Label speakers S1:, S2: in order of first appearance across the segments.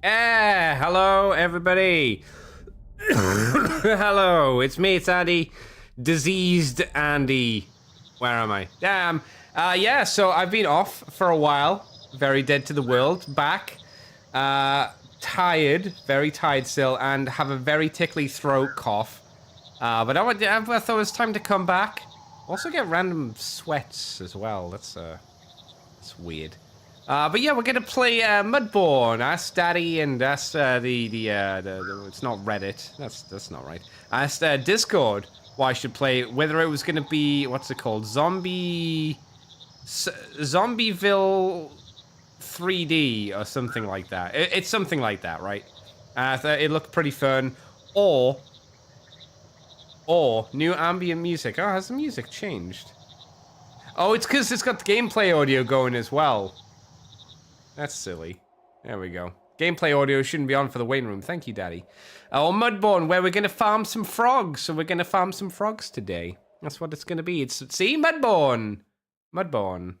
S1: Hello everybody. Hello, it's me, it's Andy. Diseased Andy. Where am I? Damn. Yeah, so I've been off for a while. Very dead to the world. Back. Tired. Very tired still. And have a very tickly throat cough. But I thought it was time to come back. Also get random sweats as well. That's weird. But yeah, we're gonna play Mudborne. Ask Daddy and ask it's not Reddit. That's not right. Asked Discord why I should play. Whether it was gonna be what's it called, Zombieville 3D or something like that. It's something like that, right? It looked pretty fun. Or new ambient music. Oh, has the music changed? Oh, it's because it's got the gameplay audio going as well. That's silly. There we go. Gameplay audio shouldn't be on for the waiting room. Thank you, Daddy. Oh, Mudborne, where we're going to farm some frogs. So we're going to farm some frogs today. That's what it's going to be. See, Mudborne. Mudborne.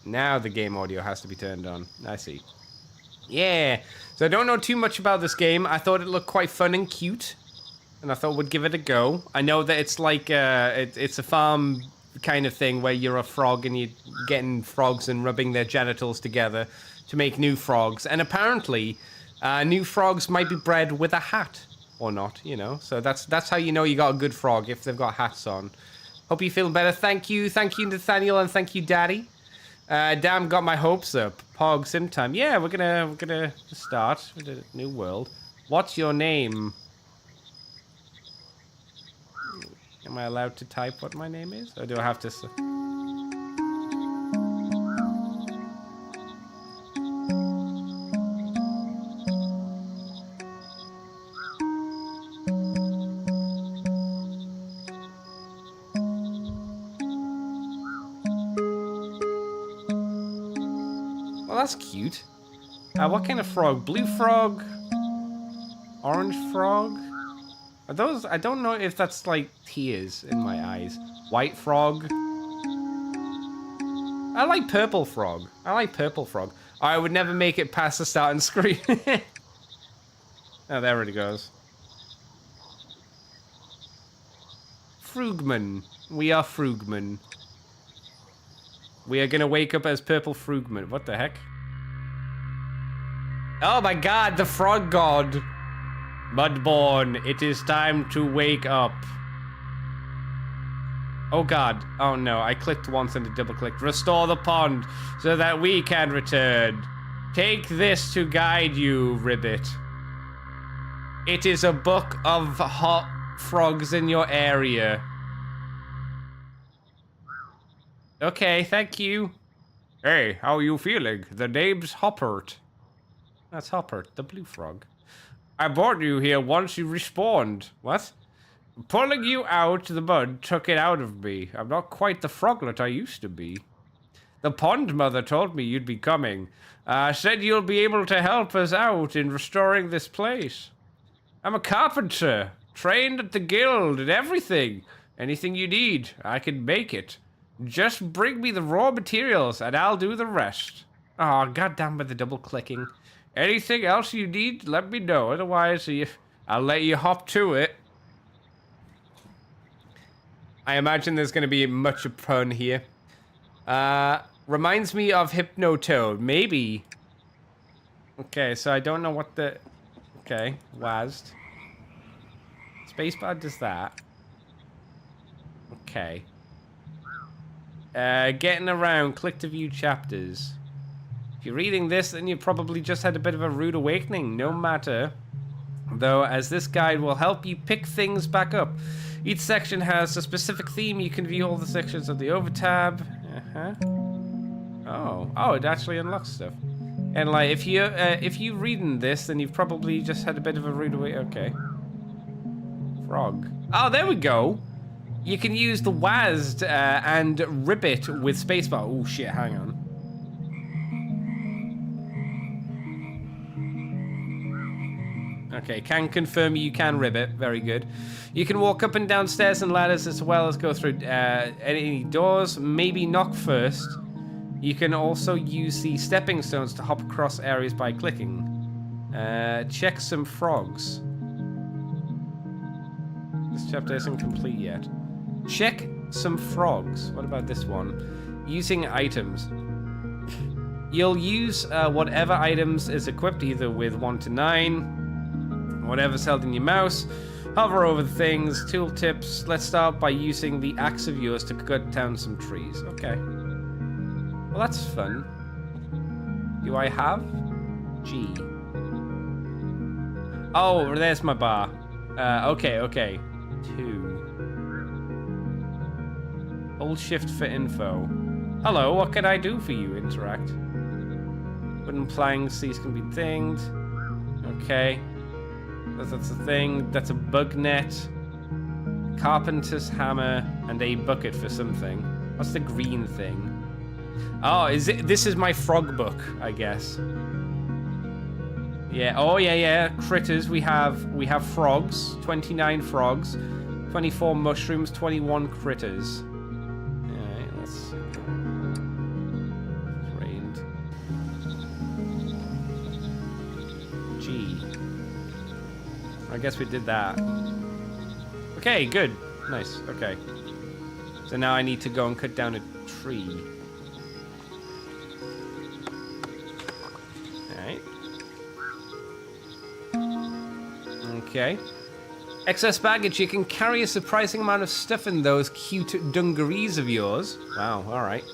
S1: Now the game audio has to be turned on. I see. Yeah. So I don't know too much about this game. I thought it looked quite fun and cute. And I thought we'd give it a go. I know that it's like, it's a farm kind of thing where you're a frog and you're getting frogs and rubbing their genitals together to make new frogs. And apparently, new frogs might be bred with a hat or not, you know. So that's how you know you got a good frog, if they've got hats on. Hope you're feeling better. Thank you, Nathaniel, and thank you, Daddy. Damn, got my hopes up. Pog sim time. Yeah, we're gonna start with a new world. What's your name? Am I allowed to type what my name is? Or do I have to... Well, that's cute. What kind of frog? Blue frog? Orange frog? Are those... I don't know if that's like tears in my eyes. White frog. I like purple frog. I would never make it past the starting screen. Oh, there it goes. Frugman. We are Frugman. We are gonna wake up as purple Frugman. What the heck? Oh my god, the frog god. Mudborne, it is time to wake up. Oh god. Oh no, I clicked once and it double clicked. Restore the pond so that we can return. Take this to guide you, Ribbit. It is a book of hot frogs in your area. Okay, thank you. Hey, how are you feeling? The name's Hoppert. That's Hoppert, the blue frog. I brought you here once you respawned. What? Pulling you out the mud took it out of me. I'm not quite the froglet I used to be. The pond mother told me you'd be coming. Said you'll be able to help us out in restoring this place. I'm a carpenter, trained at the guild and everything. Anything you need, I can make it. Just bring me the raw materials and I'll do the rest. Oh, goddamn with the double clicking. Anything else you need, let me know. Otherwise, I'll let you hop to it. I imagine there's going to be much of pun here. Reminds me of Hypnotoad. Maybe. Okay, so I don't know what the... Okay, WASD. Spacebar does that. Okay. Getting around, click to view chapters. If you're reading this, then you probably just had a bit of a rude awakening. No matter, though, as this guide will help you pick things back up. Each section has a specific theme. You can view all the sections of the over tab. Oh, it actually unlocks stuff. And like, if you're reading this, then you've probably just had a bit of a rude awakening. Okay. Frog. Oh, there we go. You can use the WASD and Ribbit with spacebar. Oh shit, hang on. Okay, can confirm you can ribbit. Very good. You can walk up and down stairs and ladders as well as go through any doors. Maybe knock first. You can also use the stepping stones to hop across areas by clicking. Check some frogs. This chapter isn't complete yet. Check some frogs. What about this one? Using items. You'll use whatever items is equipped, either with 1 to 9, whatever's held in your mouse. Hover over the things, tooltips. Let's start by using the axe of yours to cut down some trees. Okay. Well, that's fun. Do I have? G. Oh, there's my bar. Okay. 2. Hold shift for info. Hello, what can I do for you? Interact. Wooden planks, these can be thinged. Okay. That's a thing. That's a bug net. Carpenter's hammer and a bucket for something. What's the green thing? Oh, this is my frog book, I guess. Yeah. Oh yeah. Critters. We have frogs. 29 frogs. 24 mushrooms. 21 critters. Alright, let's see. It's rained. G. I guess we did that. Okay, good. Nice. Okay. So now I need to go and cut down a tree. Alright. Okay. Excess baggage. You can carry a surprising amount of stuff in those cute dungarees of yours. Wow, alright.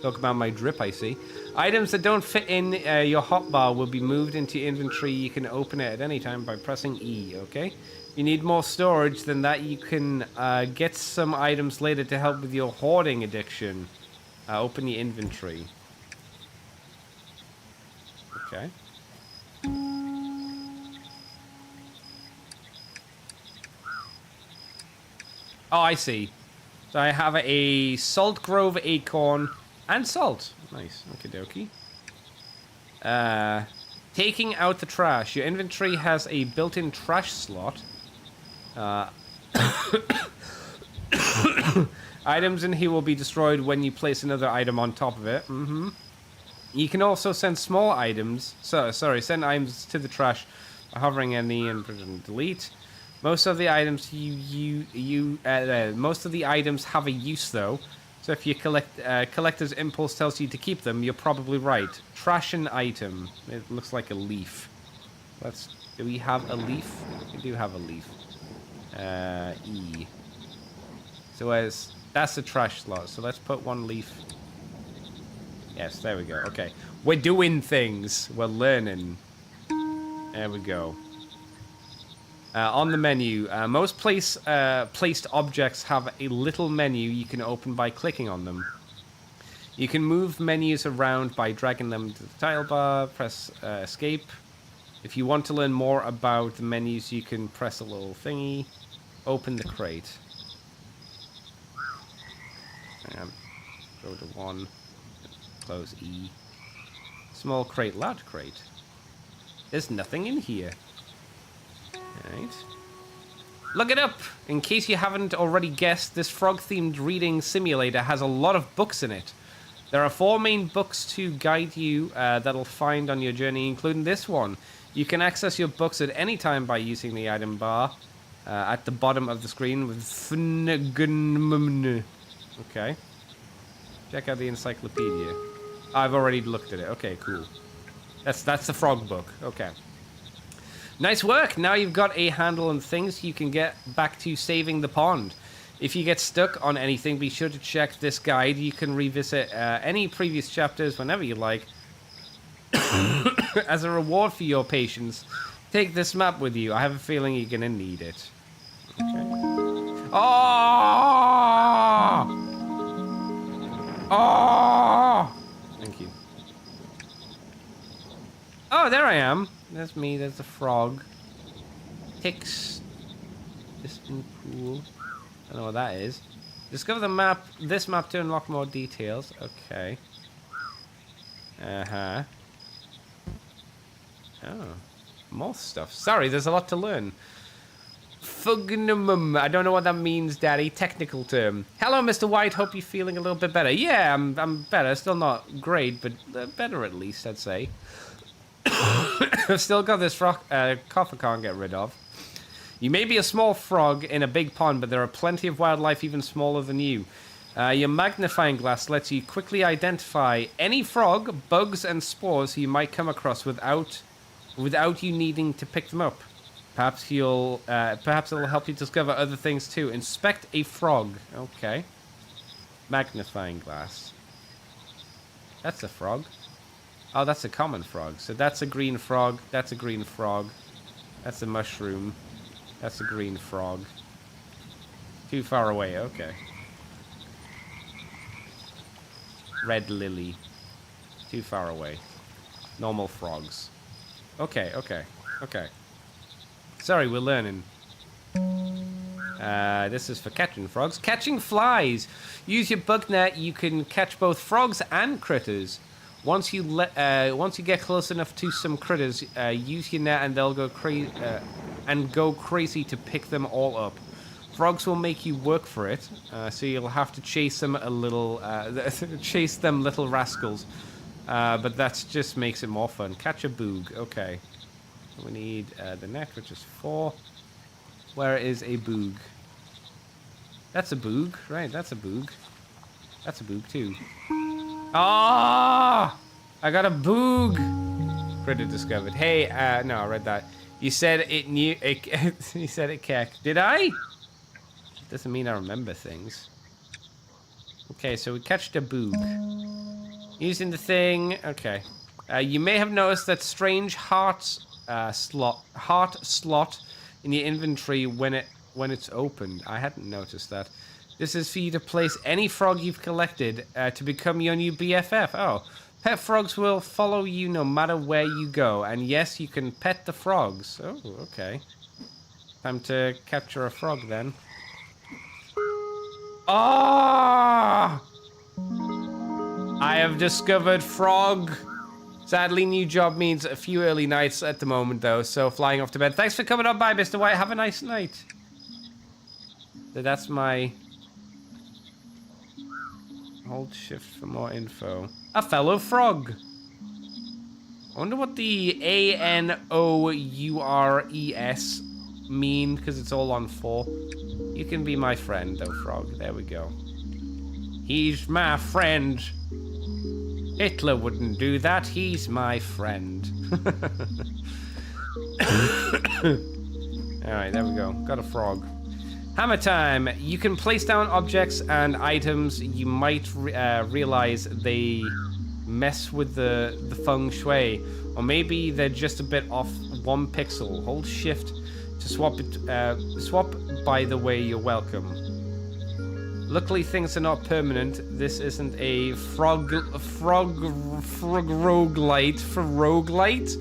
S1: Talk about my drip, I see. Items that don't fit in your hotbar will be moved into your inventory. You can open it at any time by pressing E, okay? If you need more storage than that, you can get some items later to help with your hoarding addiction. Open your inventory. Okay. Oh, I see. So I have a Salt Grove acorn and salt. Nice. Okie dokie. Taking out the trash. Your inventory has a built-in trash slot. Items in here will be destroyed when you place another item on top of it. You can also send small items. Send items to the trash by hovering any and delete. Most of the items most of the items have a use though. So if you collector's impulse tells you to keep them, you're probably right. Trash an item. It looks like a leaf. Do we have a leaf? We do have a leaf. E. So that's the trash slot. So let's put one leaf. Yes, there we go. Okay. We're doing things. We're learning. There we go. On the menu, most placed objects have a little menu you can open by clicking on them. You can move menus around by dragging them to the title bar, press escape. If you want to learn more about the menus, you can press a little thingy, open the crate. Go to 1, close E. Small crate, large crate. There's nothing in here. Alright. Look it up! In case you haven't already guessed, this frog-themed reading simulator has a lot of books in it. There are 4 main books to guide you that'll find on your journey, including this one. You can access your books at any time by using the item bar at the bottom of the screen with Okay. Check out the encyclopedia. I've already looked at it. Okay, cool. That's the frog book. Okay. Nice work! Now you've got a handle on things, you can get back to saving the pond. If you get stuck on anything, be sure to check this guide. You can revisit any previous chapters whenever you like. As a reward for your patience, take this map with you. I have a feeling you're gonna need it. Okay. Oh! Oh! Thank you. Oh, there I am. That's me, there's the frog. Ticks. Distant pool. I don't know what that is. Discover the map, this map to unlock more details. Okay. Uh-huh. Oh. More stuff. Sorry, there's a lot to learn. Fugnum. I don't know what that means, Daddy. Technical term. Hello, Mr. White. Hope you're feeling a little bit better. Yeah, I'm better. Still not great, but better at least, I'd say. I've still got this frog cough I can't get rid of. You may be a small frog in a big pond, but there are plenty of wildlife even smaller than you. Your magnifying glass lets you quickly identify any frog, bugs, and spores you might come across without you needing to pick them up. Perhaps it'll help you discover other things too. Inspect a frog. Okay. Magnifying glass. That's a frog. Oh, that's a common frog. So that's a green frog. That's a green frog. That's a mushroom. That's a green frog. Too far away. Okay. Red lily. Too far away. Normal frogs. Okay, okay, okay. Sorry, we're learning. This is for catching frogs. Catching flies. Use your bug net. You can catch both frogs and critters. Once you get close enough to some critters, use your net and they'll go crazy to pick them all up. Frogs will make you work for it, so you'll have to chase them chase them little rascals. But that just makes it more fun. Catch a boog. Okay. We need the net, which is 4. Where is a boog? That's a boog, right? That's a boog. That's a boog too. Ah! Oh, I got a boog. Critter discovered. Hey, no, I read that. You said it knew. You said it keck. Did I? Doesn't mean I remember things. Okay, so we catched a boog. Using the thing. Okay. You may have noticed that strange heart slot in your inventory when it's opened. I hadn't noticed that. This is for you to place any frog you've collected to become your new BFF. Oh, pet frogs will follow you no matter where you go. And yes, you can pet the frogs. Oh, okay. Time to capture a frog then. Ah! Oh! I have discovered frog. Sadly, new job means a few early nights at the moment, though, so flying off to bed. Thanks for coming on by, Mr. White. Have a nice night. So that's my... Hold shift for more info. A fellow frog. I wonder what the ANOURES mean, because it's all on 4. You can be my friend, though, frog. There we go. He's my friend. Hitler wouldn't do that. He's my friend. Alright, there we go. Got a frog. Hammer time. You can place down objects and items. You might realize they mess with the feng shui. Or maybe they're just a bit off 1 pixel. Hold shift to swap it. Swap by the way, you're welcome. Luckily, things are not permanent. This isn't a frog roguelite. For roguelite?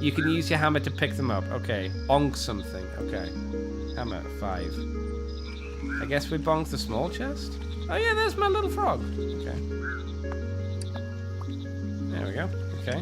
S1: You can use your hammer to pick them up. Okay. Bonk something. Okay. Hammer, 5. I guess we bonk the small chest? Oh yeah, there's my little frog. Okay. There we go. Okay.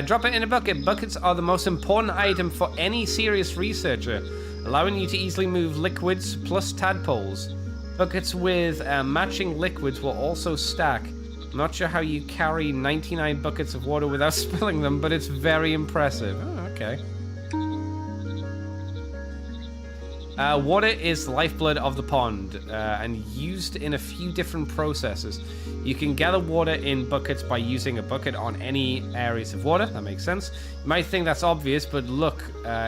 S1: Drop it in a bucket. Buckets are the most important item for any serious researcher, allowing you to easily move liquids plus tadpoles. Buckets with matching liquids will also stack. I'm not sure how you carry 99 buckets of water without spilling them, but it's very impressive. Oh, okay. Water is the lifeblood of the pond and used in a few different processes. You can gather water in buckets by using a bucket on any areas of water. That makes sense. You might think that's obvious, but look,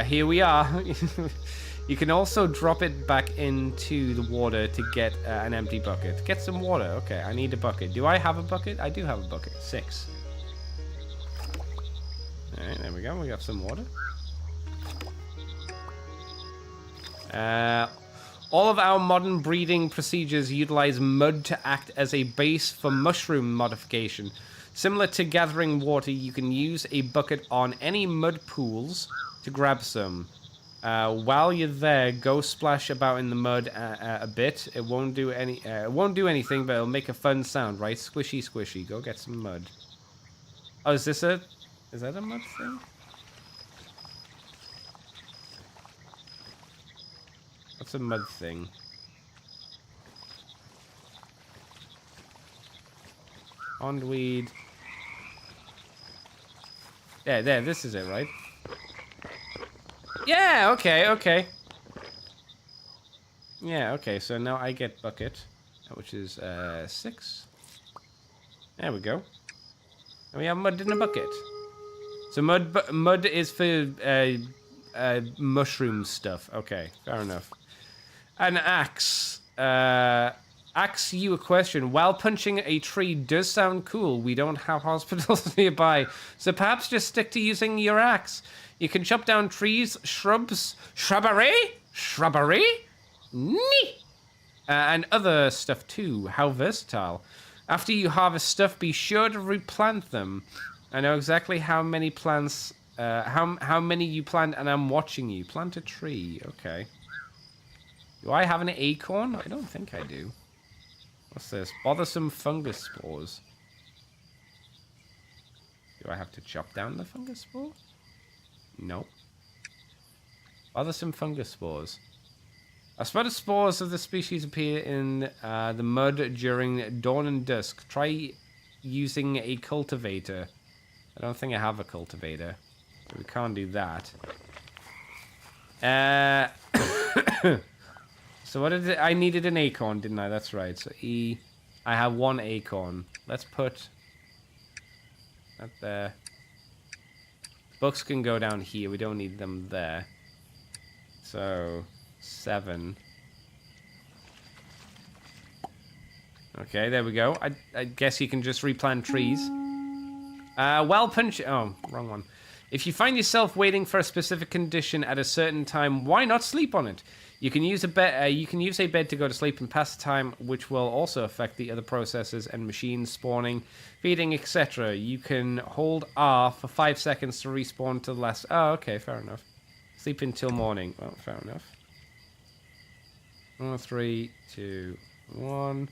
S1: here we are. You can also drop it back into the water to get an empty bucket. Get some water. Okay, I need a bucket. Do I have a bucket? I do have a bucket. 6. Alright, there we go. We got some water. All of our modern breeding procedures utilize mud to act as a base for mushroom modification. Similar to gathering water, you can use a bucket on any mud pools to grab some. While you're there, go splash about in the mud a bit. It won't do anything, but it'll make a fun sound, right? Squishy, squishy. Go get some mud. Oh, is that a mud thing? What's a mud thing? Pondweed. There, this is it, right? Yeah, okay. Yeah, okay, so now I get bucket, which is 6. There we go. And we have mud in a bucket. So mud is for mushroom stuff. Okay, fair enough. An axe. Ask you a question. While punching a tree does sound cool, we don't have hospitals nearby, so perhaps just stick to using your axe. You can chop down trees, shrubbery, and other stuff too. How versatile. After you harvest stuff, be sure to replant them. I know exactly how many plants, how many you plant, and I'm watching you. Plant a tree, okay. Do I have an acorn? I don't think I do. What's this? Bothersome fungus spores. Do I have to chop down the fungus spore? No. Bothersome fungus spores. A spot of spores of the species appear in the mud during dawn and dusk. Try using a cultivator. I don't think I have a cultivator. So we can't do that. So what did I needed an acorn, didn't I? That's right. So E. I have 1 acorn. Let's put that there. Books can go down here. We don't need them there. So 7. Okay, there we go. I guess you can just replant trees. Well punch. Oh, wrong one. If you find yourself waiting for a specific condition at a certain time, why not sleep on it? You can use a bed. You can use a bed to go to sleep and pass the time, which will also affect the other processes and machines spawning, feeding, etc. You can hold R for 5 seconds to respawn to the last. Oh, okay, fair enough. Sleep until morning. Well, fair enough. 4, 3, 2, 1.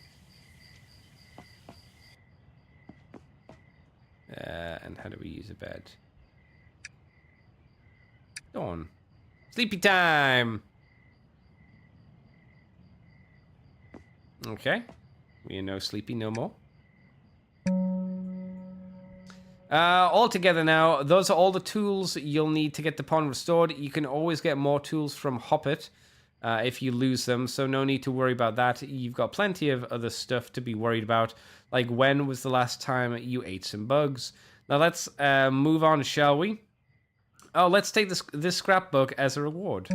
S1: And how do we use a bed? Dawn. Sleepy time! Okay. We are no sleepy no more. All together now. Those are all the tools you'll need to get the pond restored. You can always get more tools from Hoppet if you lose them, so no need to worry about that. You've got plenty of other stuff to be worried about, like when was the last time you ate some bugs. Now let's move on, shall we? Oh, let's take this scrapbook as a reward.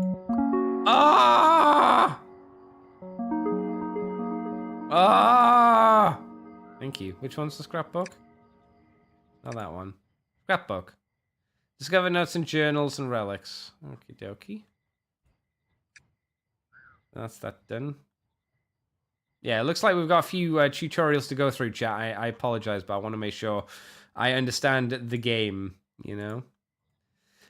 S1: Ah! Ah! Thank you. Which one's the scrapbook? Not that one. Scrapbook. Discover notes and journals and relics. Okie dokie. That's that done. Yeah, it looks like we've got a few tutorials to go through, chat. I apologize, but I want to make sure I understand the game, you know?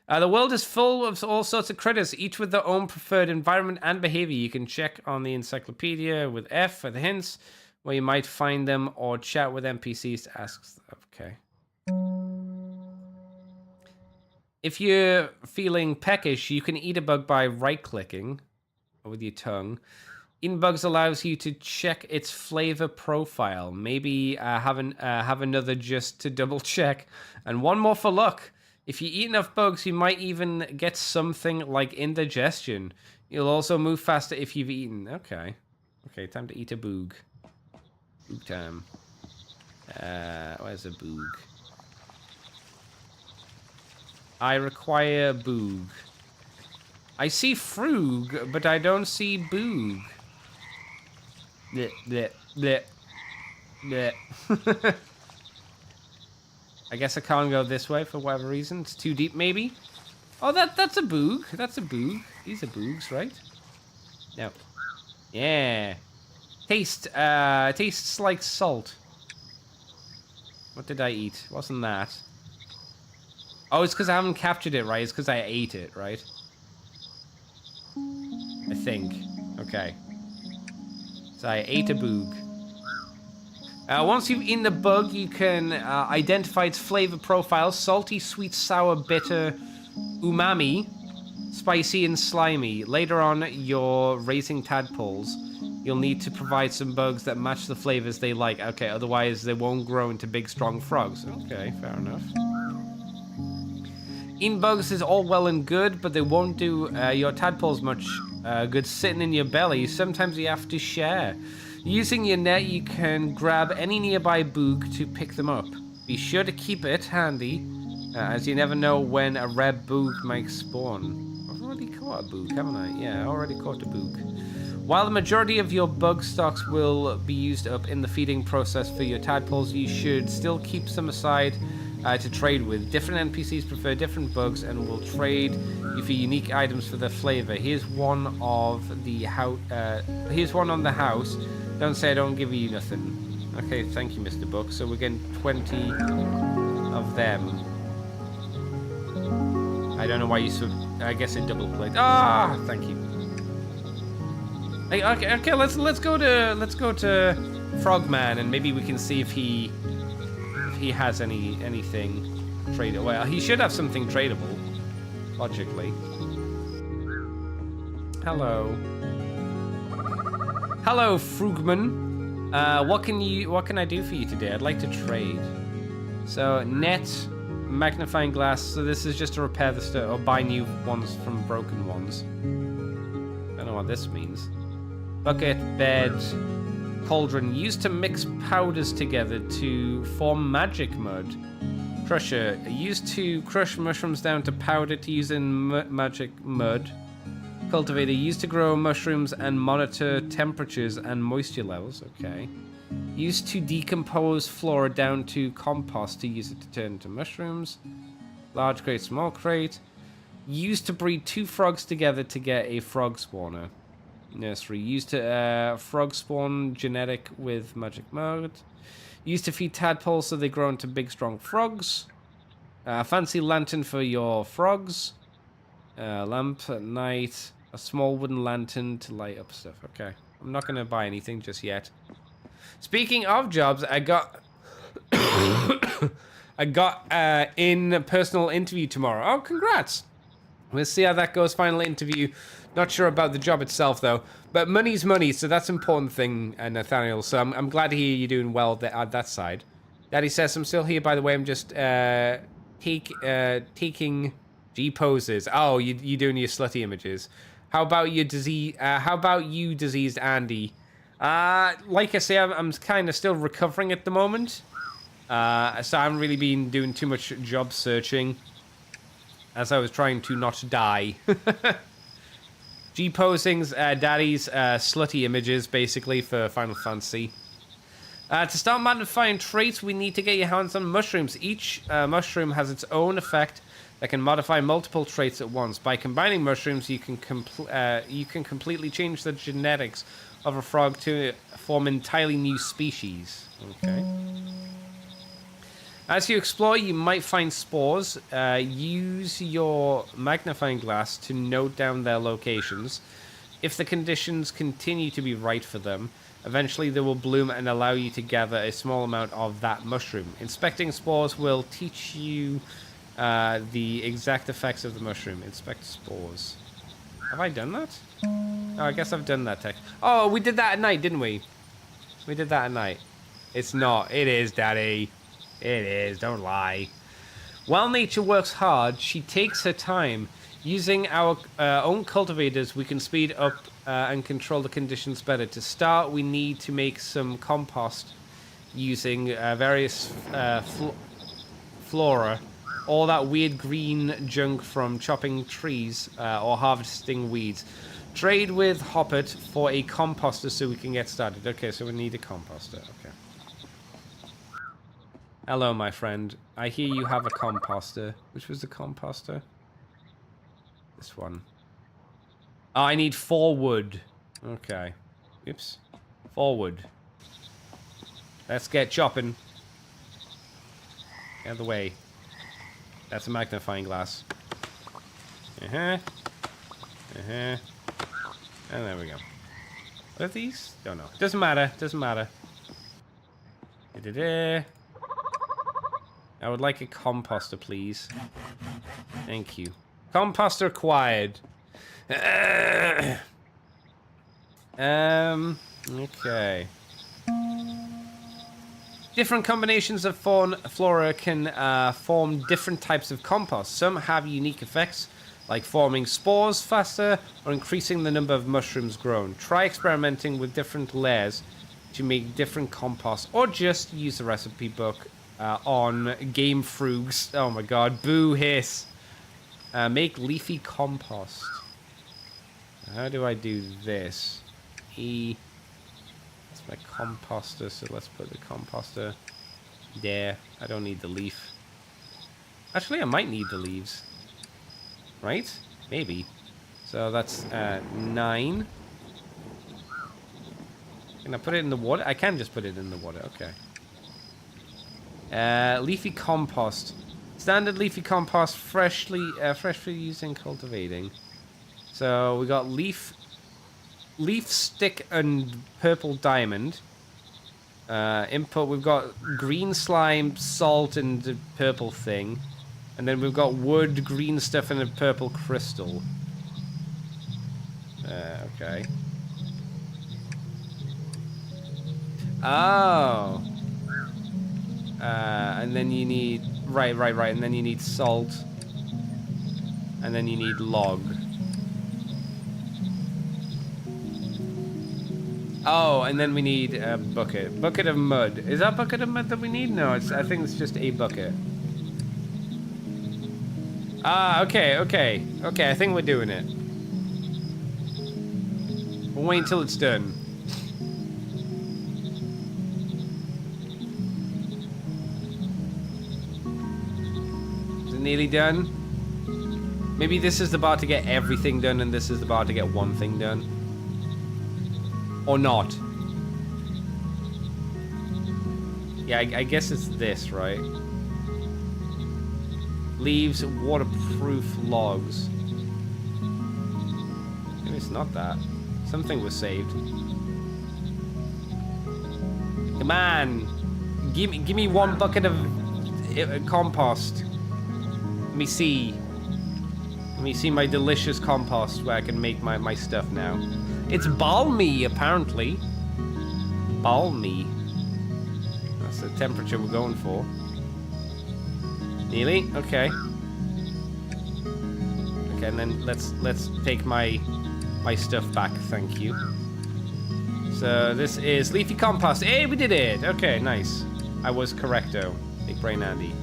S1: The world is full of all sorts of critters, each with their own preferred environment and behavior. You can check on the encyclopedia with F for the hints, where you might find them, or chat with NPCs to ask. Okay. If you're feeling peckish, you can eat a bug by right-clicking with your tongue. Eating bugs allows you to check its flavor profile. Maybe have another just to double check. And one more for luck. If you eat enough bugs, you might even get something like indigestion. You'll also move faster if you've eaten. Okay. Okay, time to eat a boog. Boog time. Where's a boog? I require boog. I see frug, but I don't see boog. Blech, blech, blech. Blech. I guess I can't go this way for whatever reason. It's too deep, maybe? Oh, that's a boog. That's a boog. These are boogs, right? No. Yeah. Tastes like salt. What did I eat? Wasn't that? Oh, it's because I haven't captured it, right? It's because I ate it, right? I think. Okay. So I ate a boog. Once you've eaten the bug, you can identify its flavor profile. Salty, sweet, sour, bitter, umami, spicy, and slimy. Later on, you're raising tadpoles. You'll need to provide some bugs that match the flavors they like. Okay, otherwise they won't grow into big, strong frogs. Okay, fair enough. Eating bugs is all well and good, but they won't do your tadpoles much good sitting in your belly. Sometimes you have to share. Using your net, you can grab any nearby bug to pick them up. Be sure to keep it handy, as you never know when a rare bug might spawn. I've already caught a bug, haven't I? Yeah, I already caught a bug. While the majority of your bug stocks will be used up in the feeding process for your tadpoles, you should still keep some aside to trade with. Different NPCs prefer different bugs and will trade you for unique items for their flavor. Here's one of the here's one on the house. Don't say I don't give you nothing. Okay, thank you, Mr. Buck. So we're getting 20 of them. I don't know why you I guess it double clicked. Ah, thank you. Okay, let's go to Frogman and maybe we can see if he has anything tradable. Well, he should have something tradable, logically. Hello, Frugman. What can I do for you today? I'd like to trade. So net, magnifying glass. So this is just to repair the stuff or buy new ones from broken ones. I don't know what this means. Bucket, bed, cauldron, used to mix powders together to form magic mud. Crusher, used to crush mushrooms down to powder to use in magic mud. Cultivator, used to grow mushrooms and monitor temperatures and moisture levels. Okay. Used to decompose flora down to compost to use it to turn into mushrooms. Large crate, small crate. Used to breed 2 frogs together to get a frog spawner. Nursery, used to frog spawn genetic with magic mud. Used to feed tadpoles so they grow into big strong frogs. Fancy lantern for your frogs. Lamp at night. A small wooden lantern to light up stuff. Okay, I'm not gonna buy anything just yet. Speaking of jobs, I got in a personal interview tomorrow. Oh, congrats! We'll see how that goes. Final interview. Not sure about the job itself, though. But money's money, so that's an important thing, Nathaniel. So I'm glad to hear you're doing well at that side. Daddy says, I'm still here, by the way. I'm just taking G poses. Oh, you doing your slutty images. How about you, diseased Andy? Like I say, I'm kind of still recovering at the moment. So I haven't really been doing too much job searching, as I was trying to not die. G-posings, Daddy's slutty images, basically, for Final Fantasy. To start modifying traits, we need to get your hands on mushrooms. Each mushroom has its own effect that can modify multiple traits at once. By combining mushrooms, you can completely change the genetics of a frog to form entirely new species. Okay. As you explore, you might find spores. Use your magnifying glass to note down their locations. If the conditions continue to be right for them, eventually they will bloom and allow you to gather a small amount of that mushroom. Inspecting spores will teach you the exact effects of the mushroom. Inspect spores. Have I done that? Oh, I guess I've done that. Oh, we did that at night, didn't we? We did that at night. It's not. It is, Daddy. It is, don't lie. While nature works hard, she takes her time. Using our own cultivators, we can speed up and control the conditions better. To start, we need to make some compost using various flora. All that weird green junk from chopping trees or harvesting weeds. Trade with Hoppet for a composter so we can get started. Okay, so we need a composter. Okay. Hello, my friend. I hear you have a composter. Which was the composter? This one. Oh, I need 4 wood. Okay. Oops. 4 wood. Let's get chopping. Out of the way. That's a magnifying glass. And there we go. What are these? Don't know. Doesn't matter. Doesn't matter. Da-da-da. I would like a composter, please. Thank you. Composter acquired. Okay. Different combinations of flora can form different types of compost. Some have unique effects, like forming spores faster or increasing the number of mushrooms grown. Try experimenting with different layers to make different compost, or just use the recipe book on Game Frugs. Oh my god, boo hiss. Make leafy compost. How do I do this? E. That's my composter, so let's put the composter there. I don't need the leaf. Actually, I might need the leaves. Right? Maybe. So that's 9. Can I put it in the water? I can just put it in the water. Okay. Leafy compost. Standard leafy compost, freshly used in cultivating. So we got leaf stick and purple diamond. Input, we've got green slime, salt, and the purple thing. And then we've got wood, green stuff, and a purple crystal. Okay. Oh. And then you need... Right. And then you need salt. And then you need log. Oh, and then we need a bucket. Bucket of mud. Is that bucket of mud that we need? No, I think it's just a bucket. Ah, okay. Okay, I think we're doing it. We'll wait until it's done. Is it nearly done? Maybe this is the bar to get everything done and this is the bar to get one thing done. Or not. Yeah, I guess it's this, right? Leaves, waterproof logs. Maybe it's not that. Something was saved. Come on! Give me one bucket of compost. Let me see. Let me see my delicious compost where I can make my stuff now. It's balmy, apparently. Balmy. That's the temperature we're going for. Nearly? Okay. Okay, and then let's take my stuff back, thank you. So this is leafy compost. Hey, we did it! Okay, nice. I was correcto. Big brain Andy.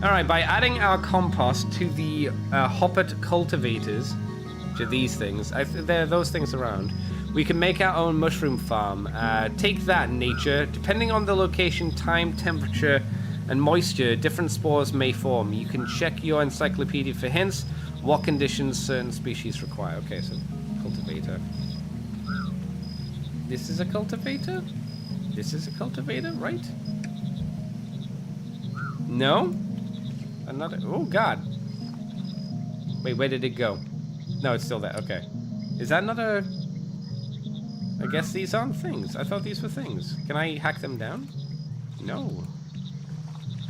S1: Alright, by adding our compost to the hoppet cultivators, to these things, there are those things around, we can make our own mushroom farm. Take that, nature. Depending on the location, time, temperature, and moisture, different spores may form. You can check your encyclopedia for hints what conditions certain species require. Okay, so cultivator. This is a cultivator? This is a cultivator, right? No? Another... Oh, God. Wait, where did it go? No, it's still there. Okay. Is that another... I guess these aren't things. I thought these were things. Can I hack them down? No.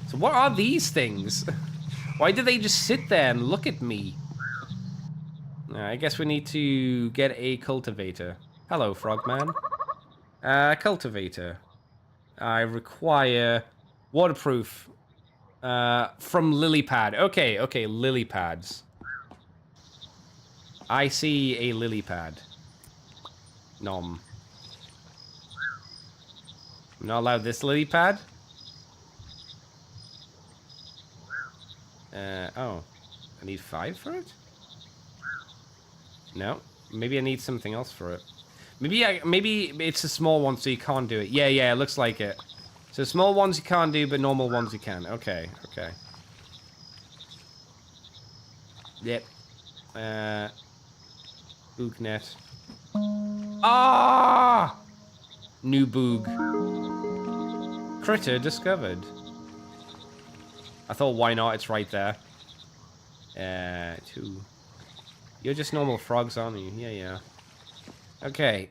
S1: So what are these things? Why do they just sit there and look at me? I guess we need to get a cultivator. Hello, frogman. Cultivator. I require waterproof from lily pad. Okay, lily pads. I see a lily pad. Nom. I'm not allowed this lily pad? Oh. I need 5 for it? No. Maybe I need something else for it. Maybe it's a small one so you can't do it. Yeah, it looks like it. So small ones you can't do, but normal ones you can. Okay. Yep. Boognet. Ah! New boog. Critter discovered. I thought, why not? It's right there. 2. You're just normal frogs, aren't you? Yeah. Okay.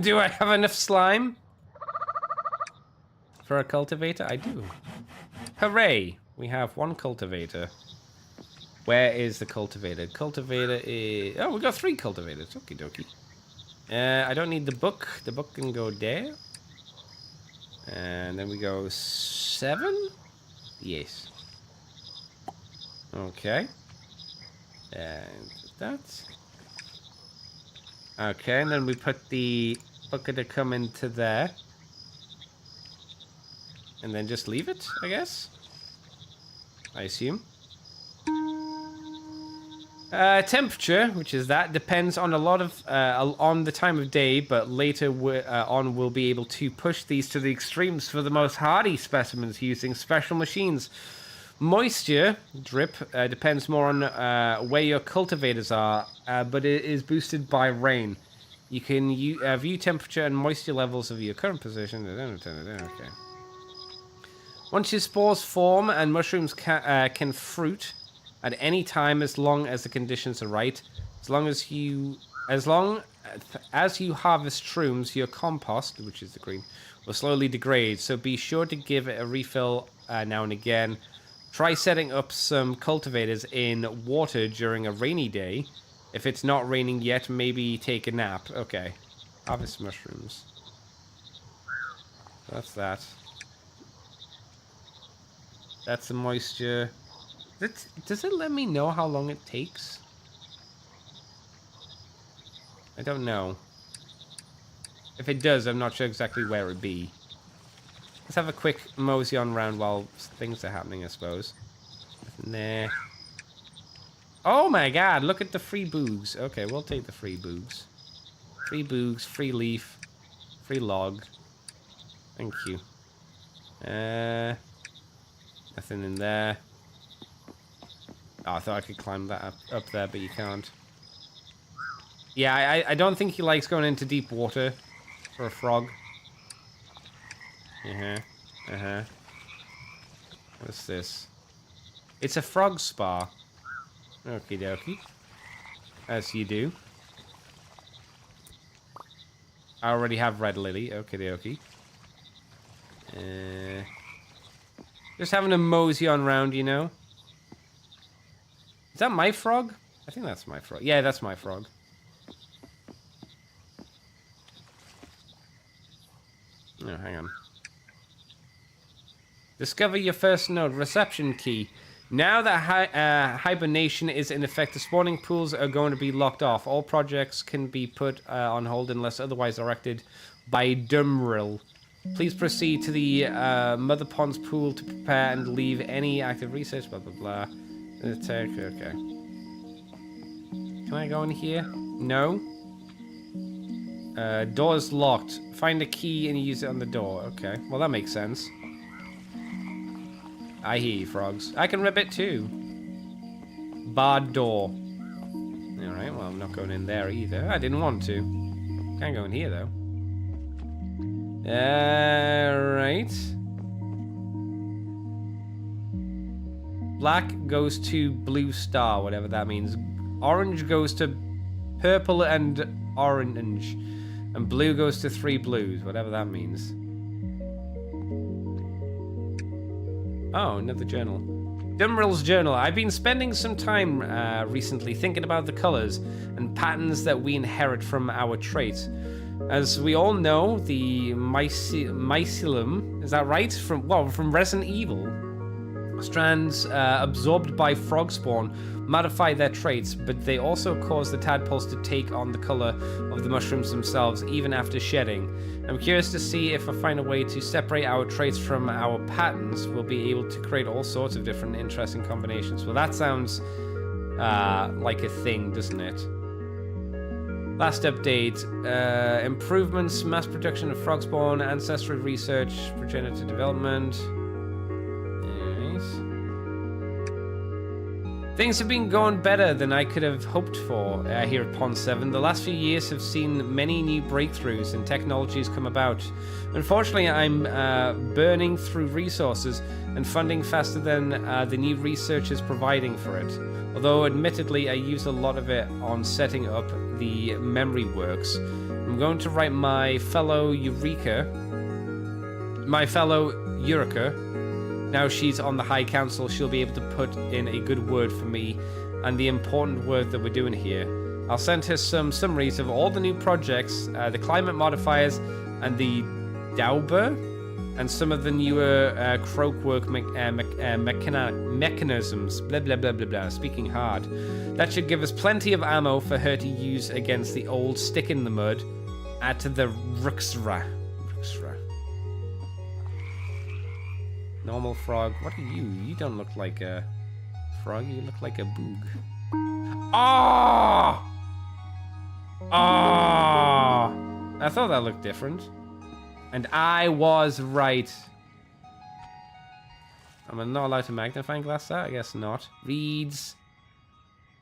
S1: Do I have enough slime? For a cultivator? I do. Hooray! We have 1 cultivator. Where is the cultivator? Cultivator is... Oh, we got 3 cultivators. Okie dokie. I don't need the book. The book can go there. And then we go 7? Yes. Okay. And that. Okay, and then we put the bucket to come into there. And then just leave it, I guess. I assume. Temperature, which is that, depends on a lot of on the time of day, but later on we'll be able to push these to the extremes for the most hardy specimens using special machines. Moisture drip depends more on where your cultivators are, but it is boosted by rain. You can view temperature and moisture levels of your current position. Okay. Once your spores form and mushrooms can fruit at any time as long as the conditions are right. As long as you harvest shrooms, your compost, which is the green, will slowly degrade. So be sure to give it a refill now and again. Try setting up some cultivators in water during a rainy day. If it's not raining yet, maybe take a nap. Okay. Harvest mushrooms. That's that. That's the moisture. Does it let me know how long it takes? I don't know. If it does, I'm not sure exactly where it'd be. Let's have a quick mosey on around while things are happening, I suppose. Nothing there. Oh my god, look at the free boogs. Okay, we'll take the free boogs. Free boogs, free leaf, free log. Thank you. Nothing in there. Oh, I thought I could climb that up there, but you can't. Yeah, I don't think he likes going into deep water for a frog. What's this? It's a frog spa. Okie dokie. As you do. I already have red lily. Okie dokie. Just having a mosey on round, you know. Is that my frog? I think that's my frog. Yeah, that's my frog. Oh, hang on. Discover your first node. Reception key. Now that hibernation is in effect, the spawning pools are going to be locked off. All projects can be put on hold unless otherwise directed by Dumrill. Please proceed to the Mother Pond's pool to prepare and leave any active research, blah, blah, blah. Okay. Can I go in here? No. Door's locked. Find a key and use it on the door. Okay. Well, that makes sense. I hear you, frogs. I can rip it too. Barred door. Alright, well, I'm not going in there either. I didn't want to. Can't go in here, though. Right. Black goes to blue star, whatever that means. Orange goes to purple and orange. And blue goes to 3 blues, whatever that means. Oh, another journal. Dumrill's journal. I've been spending some time recently thinking about the colors and patterns that we inherit from our traits. As we all know, the mycelium, is that right? From Resident Evil. Strands absorbed by frog spawn modify their traits, but they also cause the tadpoles to take on the color of the mushrooms themselves, even after shedding. I'm curious to see if I find a way to separate our traits from our patterns. We'll be able to create all sorts of different interesting combinations. Well, that sounds like a thing, doesn't it? Last update, improvements, mass production of frog spawn, ancestry research, progenitor development. Things have been going better than I could have hoped for here at Pond 7. The last few years have seen many new breakthroughs and technologies come about. Unfortunately, I'm burning through resources and funding faster than the new research is providing for it. Although, admittedly, I use a lot of it on setting up the memory works. I'm going to write my fellow Eureka. Now she's on the High Council, she'll be able to put in a good word for me and the important work that we're doing here. I'll send her some summaries of all the new projects, the climate modifiers, and the Dauber, and some of the newer croakwork mechanisms. Blah, blah, blah, blah, blah. Speaking hard. That should give us plenty of ammo for her to use against the old stick in the mud. Add to the Ruxra. Normal frog. What are you? You don't look like a frog. You look like a boog. Ah! Ah! I thought that looked different. And I was right. I'm not allowed to magnifying glass that? I guess not. Reeds.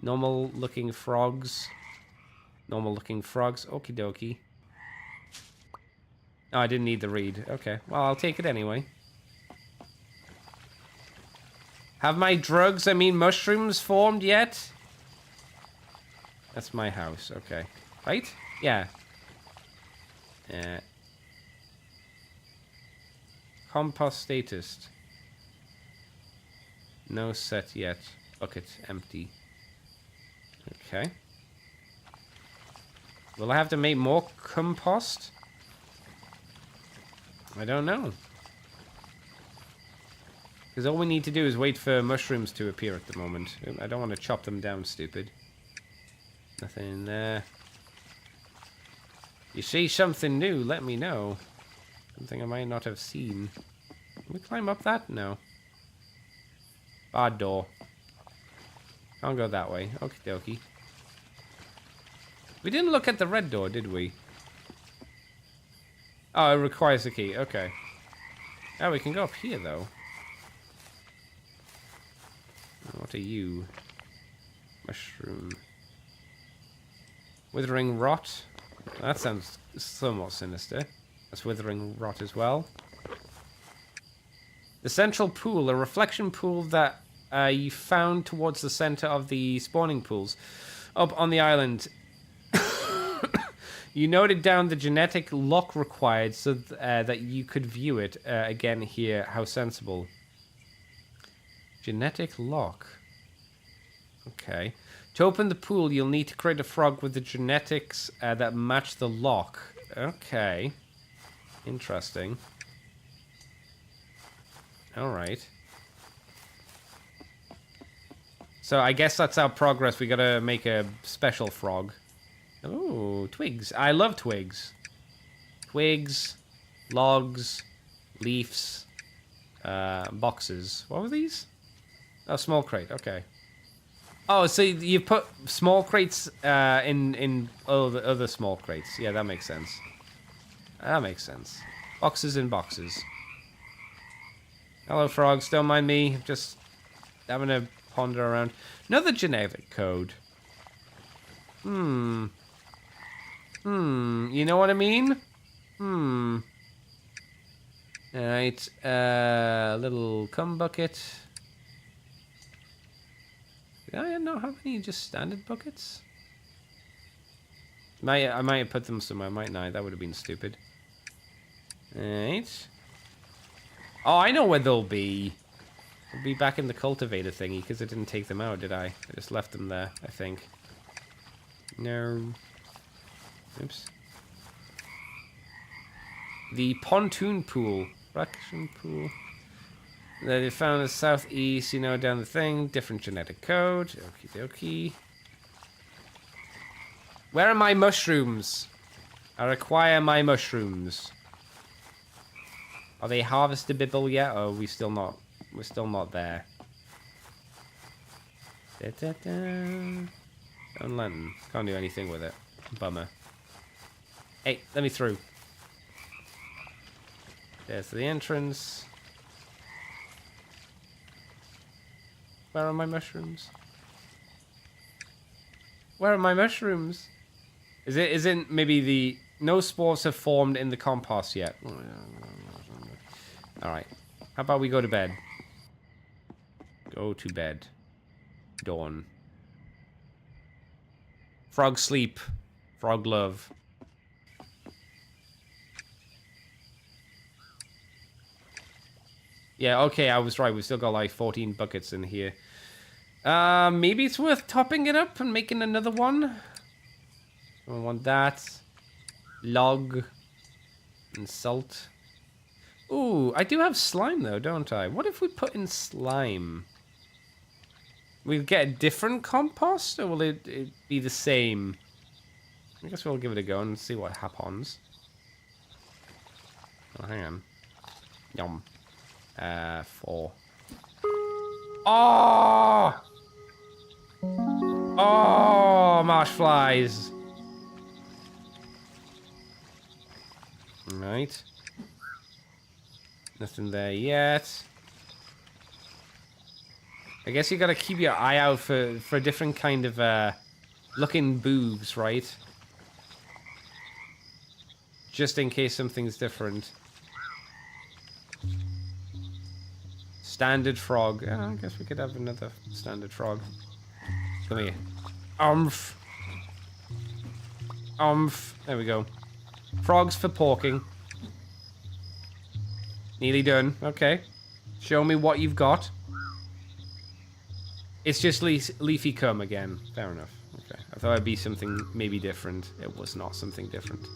S1: Normal looking frogs. Normal looking frogs. Okie dokie. Oh, I didn't need the reed. Okay. Well, I'll take it anyway. Have my drugs, I mean mushrooms, formed yet? That's my house. Okay. Right? Yeah. Compost status. No set yet. Bucket empty. Okay. Will I have to make more compost? I don't know. Because all we need to do is wait for mushrooms to appear at the moment. I don't want to chop them down, stupid. Nothing there. You see something new, let me know. Something I might not have seen. Can we climb up that? No. Barred door. Can't go that way. Okie dokie. We didn't look at the red door, did we? Oh, it requires a key. Okay. Oh, we can go up here, though. What are you? Mushroom. Withering rot. That sounds somewhat sinister. That's withering rot as well. The central pool, a reflection pool that you found towards the center of the spawning pools. Up on the island. You noted down the genetic lock required so that you could view it. Again here, how sensible. Genetic lock. Okay. To open the pool, you'll need to create a frog with the genetics that match the lock. Okay. Interesting. Alright. So I guess that's our progress. We gotta make a special frog. Oh, twigs. I love twigs. Twigs, logs, leaves, boxes. What were these? Oh, small crate. Okay. Oh, so you put small crates in other small crates. Yeah, that makes sense. That makes sense. Boxes in boxes. Hello, frogs. Don't mind me. Just having to ponder around. Another genetic code. You know what I mean? Alright, little cum bucket. Did I not have any just standard buckets? I might have put them somewhere, mightn't I? That would have been stupid. Alright. Oh, I know where they'll be. They'll be back in the cultivator thingy, because I didn't take them out, did I? I just left them there, I think. No. Oops. The pontoon pool. Fraction pool. That they found in the southeast, you know, down the thing. Different genetic code. Okie dokie. Where are my mushrooms? I require my mushrooms. Are they harvestable yet? Or are we still not? We're still not there. Da, da, da. Stone lantern. Can't do anything with it. Bummer. Hey, let me through. There's the entrance. Where are my mushrooms? Where are my mushrooms? Is it maybe the... No spores have formed in the compost yet. Alright. How about we go to bed? Go to bed. Dawn. Frog sleep. Frog love. Yeah, okay, I was right. We've still got like 14 buckets in here. Maybe it's worth topping it up and making another one. I want that. Log. And salt. Ooh, I do have slime though, don't I? What if we put in slime? We'll get a different compost, or will it be the same? I guess we'll give it a go and see what happens. Oh, hang on. Yum. 4. Oh! Oh, marsh flies. Right. Nothing there yet. I guess you gotta keep your eye out for a different kind of looking boobs, right? Just in case something's different. Standard frog. I guess we could have another standard frog. Come here. Umph. Umph. There we go. Frogs for porking. Nearly done. Okay. Show me what you've got. It's just leafy cum again. Fair enough. Okay. I thought it'd be something maybe different. It was not something different.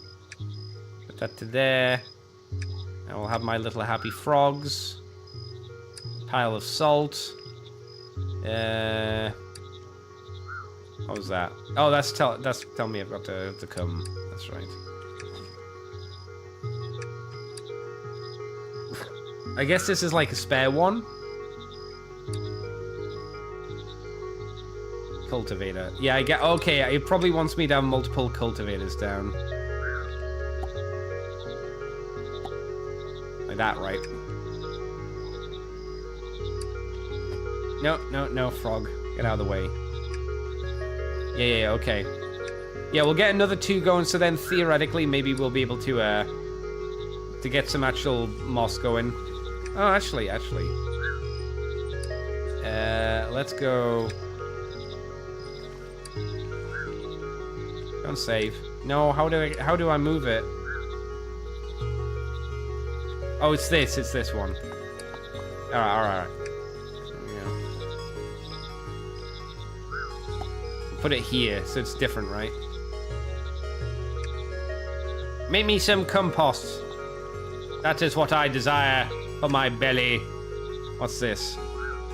S1: Put that to there. And we'll have my little happy frogs. Pile of salt. What was that? Oh, that's tell me I've got to come. That's right. I guess this is like a spare one. Cultivator. Yeah, I get. Okay, it probably wants me to have multiple cultivators down. Like that, right? No, frog. Get out of the way. Yeah, okay. Yeah, we'll get another 2 going, so then theoretically maybe we'll be able to get some actual moss going. Oh, actually. Let's go. Don't save. No, how do I move it? Oh, it's this one. Alright. Put it here, so it's different, right? Make me some compost. That is what I desire for my belly. What's this?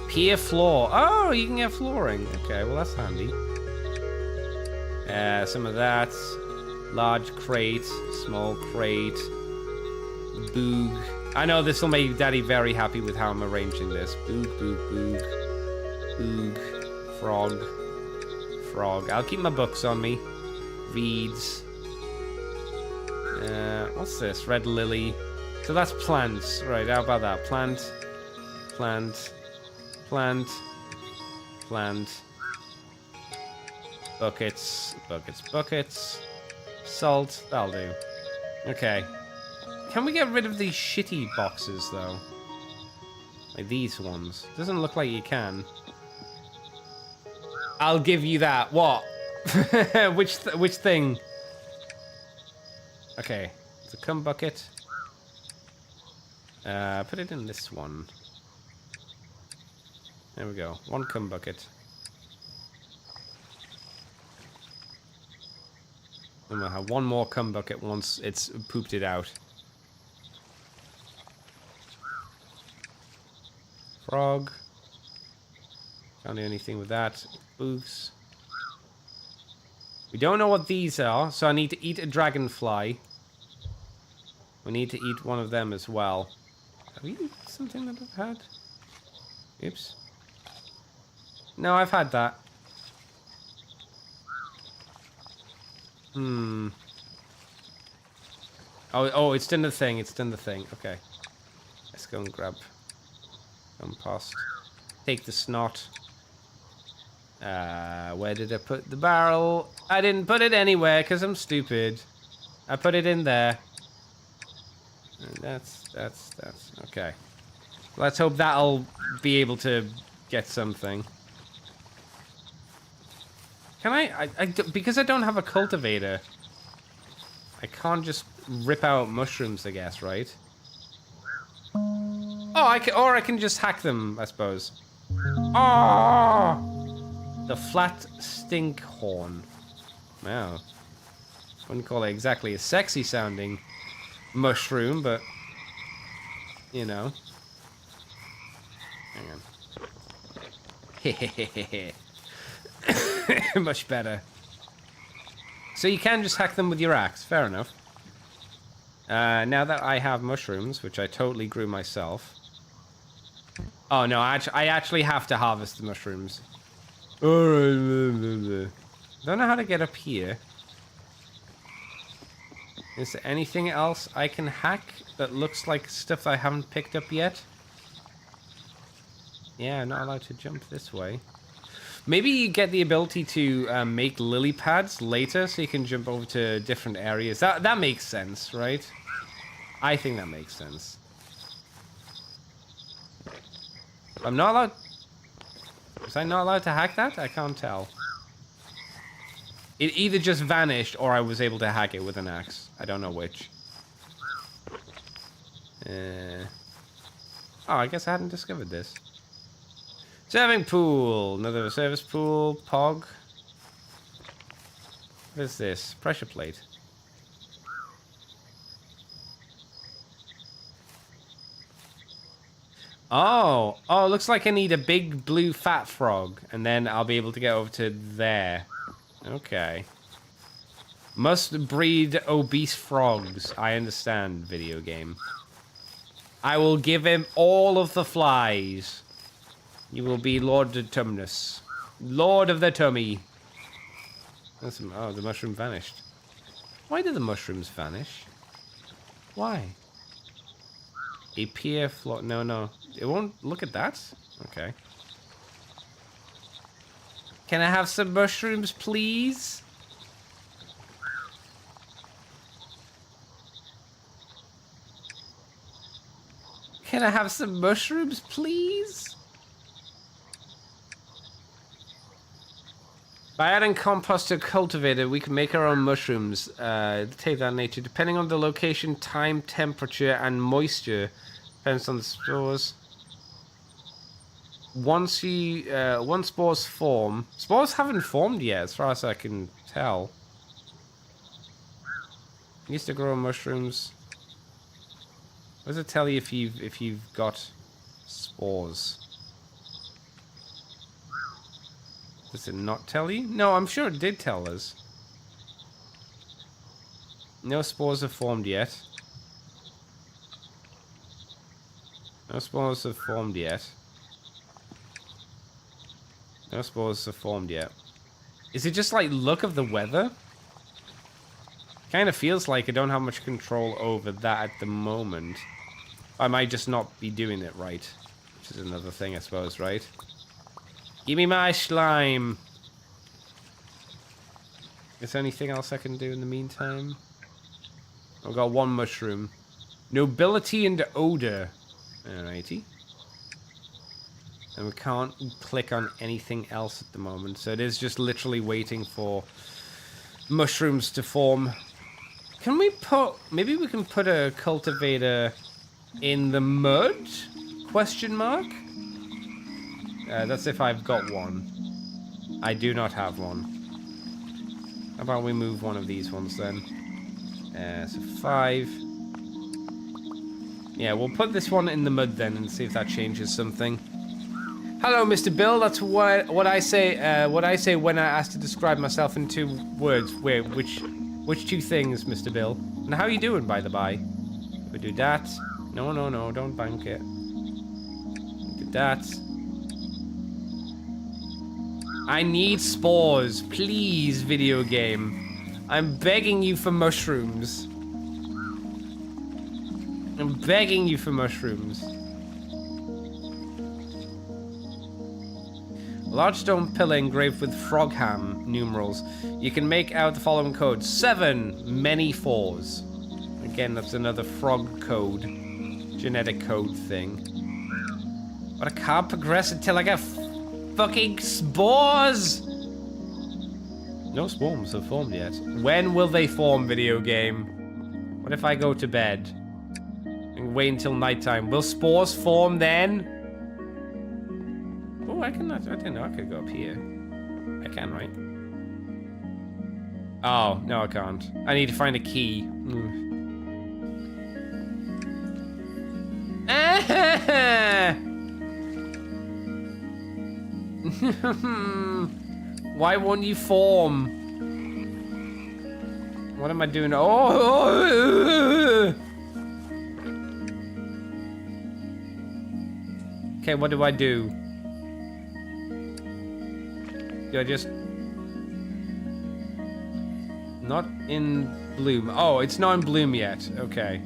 S1: Pier floor. Oh, you can get flooring. Okay, well that's handy. Some of that. Large crate, small crate. Boog. I know this will make Daddy very happy with how I'm arranging this. Boog, boog, boog. Boog. Frog. Frog. I'll keep my books on me. Reeds. What's this? Red lily. So that's plants. Right, how about that? Plant. Plant. Plant. Plant. Buckets. Buckets. Buckets. Salt. That'll do. Okay. Can we get rid of these shitty boxes, though? Like these ones. Doesn't look like you can. I'll give you that. What? Which thing? Okay. It's a cum bucket. Put it in this one. There we go. 1 cum bucket. And we'll have 1 more cum bucket once it's pooped it out. Frog. Can't do anything with that. Boogs. We don't know what these are, so I need to eat a dragonfly. We need to eat one of them as well. Have you eaten something that I've had? Oops. No, I've had that. Oh, it's done the thing. It's done the thing. Okay. Let's go and grab compost. Take the snot. Where did I put the barrel? I didn't put it anywhere because I'm stupid. I put it in there. And that's okay. Let's hope that'll be able to get something. Can I because I don't have a cultivator, I can't just rip out mushrooms, I guess, right? Oh, I can just hack them, I suppose. Oh! The flat stink horn. Wow. Wouldn't call it exactly a sexy sounding mushroom, but you know. Hang on. Much better. So you can just hack them with your axe. Fair enough. Now that I have mushrooms, which I totally grew myself. Oh no, I actually have to harvest the mushrooms. Don't know how to get up here. Is there anything else I can hack that looks like stuff I haven't picked up yet? Yeah, I'm not allowed to jump this way. Maybe you get the ability to make lily pads later so you can jump over to different areas. That makes sense, right? I think that makes sense. I'm not allowed... Was I not allowed to hack that? I can't tell. It either just vanished or I was able to hack it with an axe. I don't know which. Oh, I guess I hadn't discovered this. Serving pool. Another service pool. Pog. What is this? Pressure plate. Oh. Oh, it looks like I need a big blue fat frog. And then I'll be able to get over to there. Okay. Must breed obese frogs. I understand, video game. I will give him all of the flies. You will be Lord of Tumnus. Lord of the tummy. That's, oh, the mushroom vanished. Why did the mushrooms vanish? Why? Appear float. No, no. It won't look at that? Okay. Can I have some mushrooms, please? Can I have some mushrooms, please? By adding compost to a cultivator, we can make our own mushrooms. Take that nature. Depending on the location, time, temperature, and moisture. Depends on the spores. Once spores form... Spores haven't formed yet, as far as I can tell. Used to grow mushrooms. What does it tell you if you've got spores? Does it not tell you? No, I'm sure it did tell us. No spores have formed yet. No spores have formed yet. No spores have formed yet. Is it just like luck of the weather? Kind of feels like I don't have much control over that at the moment. I might just not be doing it right. Which is another thing, I suppose, right? Give me my slime. Is there anything else I can do in the meantime? I've got one mushroom. Nobility and odor. Alrighty. And we can't click on anything else at the moment. So it is just literally waiting for mushrooms to form. Can we put... Maybe we can put a cultivator in the mud? Question mark? That's if I've got one. I do not have one. How about we move one of these ones then? So 5. Yeah, we'll put this one in the mud then and see if that changes something. Hello, Mr. Bill. That's what I say. What I say when I ask to describe myself in 2 words. Wait, which 2 things, Mr. Bill? And how are you doing, by the by? We do that. No, no, no. Don't bank it. Do that. I need spores, please, video game. I'm begging you for mushrooms. I'm begging you for mushrooms. A large stone pillar engraved with frog ham numerals. You can make out the following code. 7 many 4s. Again, that's another frog code. Genetic code thing. But I can't progress until I get fucking spores! No spores have formed yet. When will they form, video game? What if I go to bed? And wait until nighttime? Will spores form then? Oh, I didn't know I could go up here. I can, right? Oh, no I can't. I need to find a key. Why won't you form? What am I doing? Oh! Okay, what do I do? Do I just... Not in bloom. Oh, it's not in bloom yet. Okay.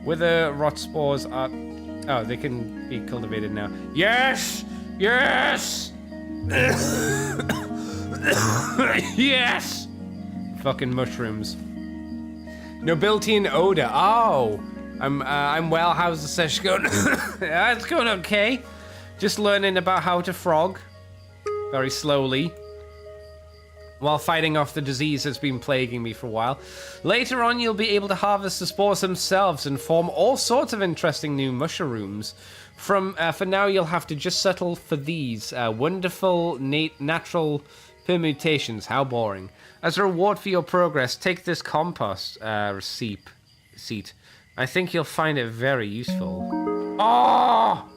S1: Wither rot spores are... Oh, they can be cultivated now. Yes! Yes! Yes! Fucking mushrooms. Nobility and odor. Oh! I'm well. How's the session going? It's going okay. Just learning about how to frog. Very slowly. While fighting off the disease that's been plaguing me for a while. Later on, you'll be able to harvest the spores themselves and form all sorts of interesting new mushrooms. For now, you'll have to just settle for these wonderful natural permutations. How boring. As a reward for your progress, take this compost seat. I think you'll find it very useful. Oh!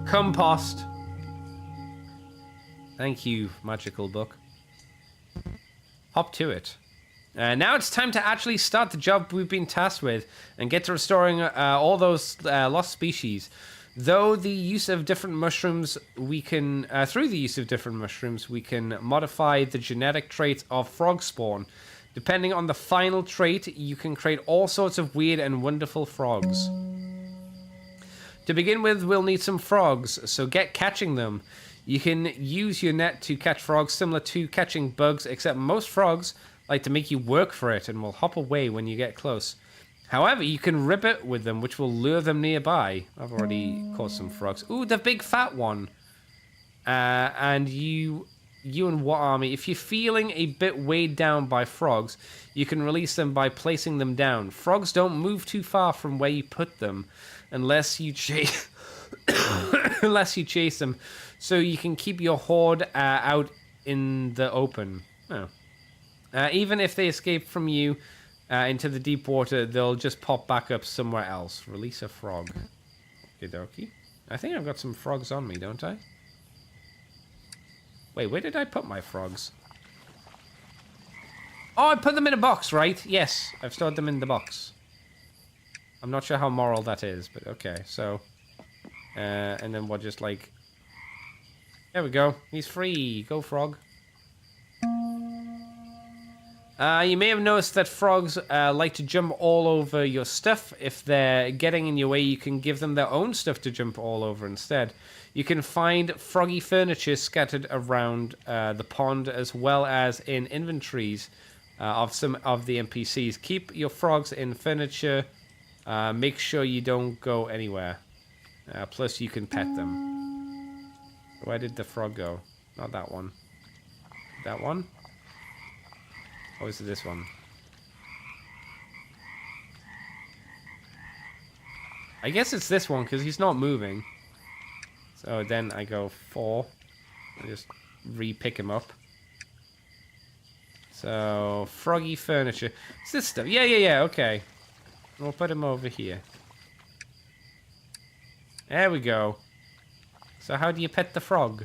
S1: Compost. Thank you, magical book. Hop to it. Now it's time to actually start the job we've been tasked with and get to restoring all those lost species. Through the use of different mushrooms, we can modify the genetic traits of frog spawn. Depending on the final trait, you can create all sorts of weird and wonderful frogs. To begin with, we'll need some frogs, so get catching them. You can use your net to catch frogs similar to catching bugs, except most frogs like to make you work for it and will hop away when you get close. However, you can rip it with them, which will lure them nearby. I've already caught some frogs. Ooh, the big fat one. And you and What Army, if you're feeling a bit weighed down by frogs, you can release them by placing them down. Frogs don't move too far from where you put them unless you chase them, so you can keep your horde out in the open. Oh. Even if they escape from you into the deep water, they'll just pop back up somewhere else. Release a frog. Okie dokie. I think I've got some frogs on me, don't I? Wait, where did I put my frogs? Oh, I put them in a box, right? Yes, I've stored them in the box. I'm not sure how moral that is, but okay, so... and then we'll just, like... There we go. He's free. Go, frog. You may have noticed that frogs like to jump all over your stuff. If they're getting in your way, you can give them their own stuff to jump all over instead. You can find froggy furniture scattered around the pond, as well as in inventories of some of the NPCs. Keep your frogs in furniture. Make sure you don't go anywhere. Plus, you can pet them. Where did the frog go? Not that one. That one? Or is it this one? I guess it's this one, because he's not moving. So then I go 4. I just re-pick him up. So, froggy furniture. It's this stuff. Yeah, okay. We'll put him over here. There we go. So how do you pet the frog?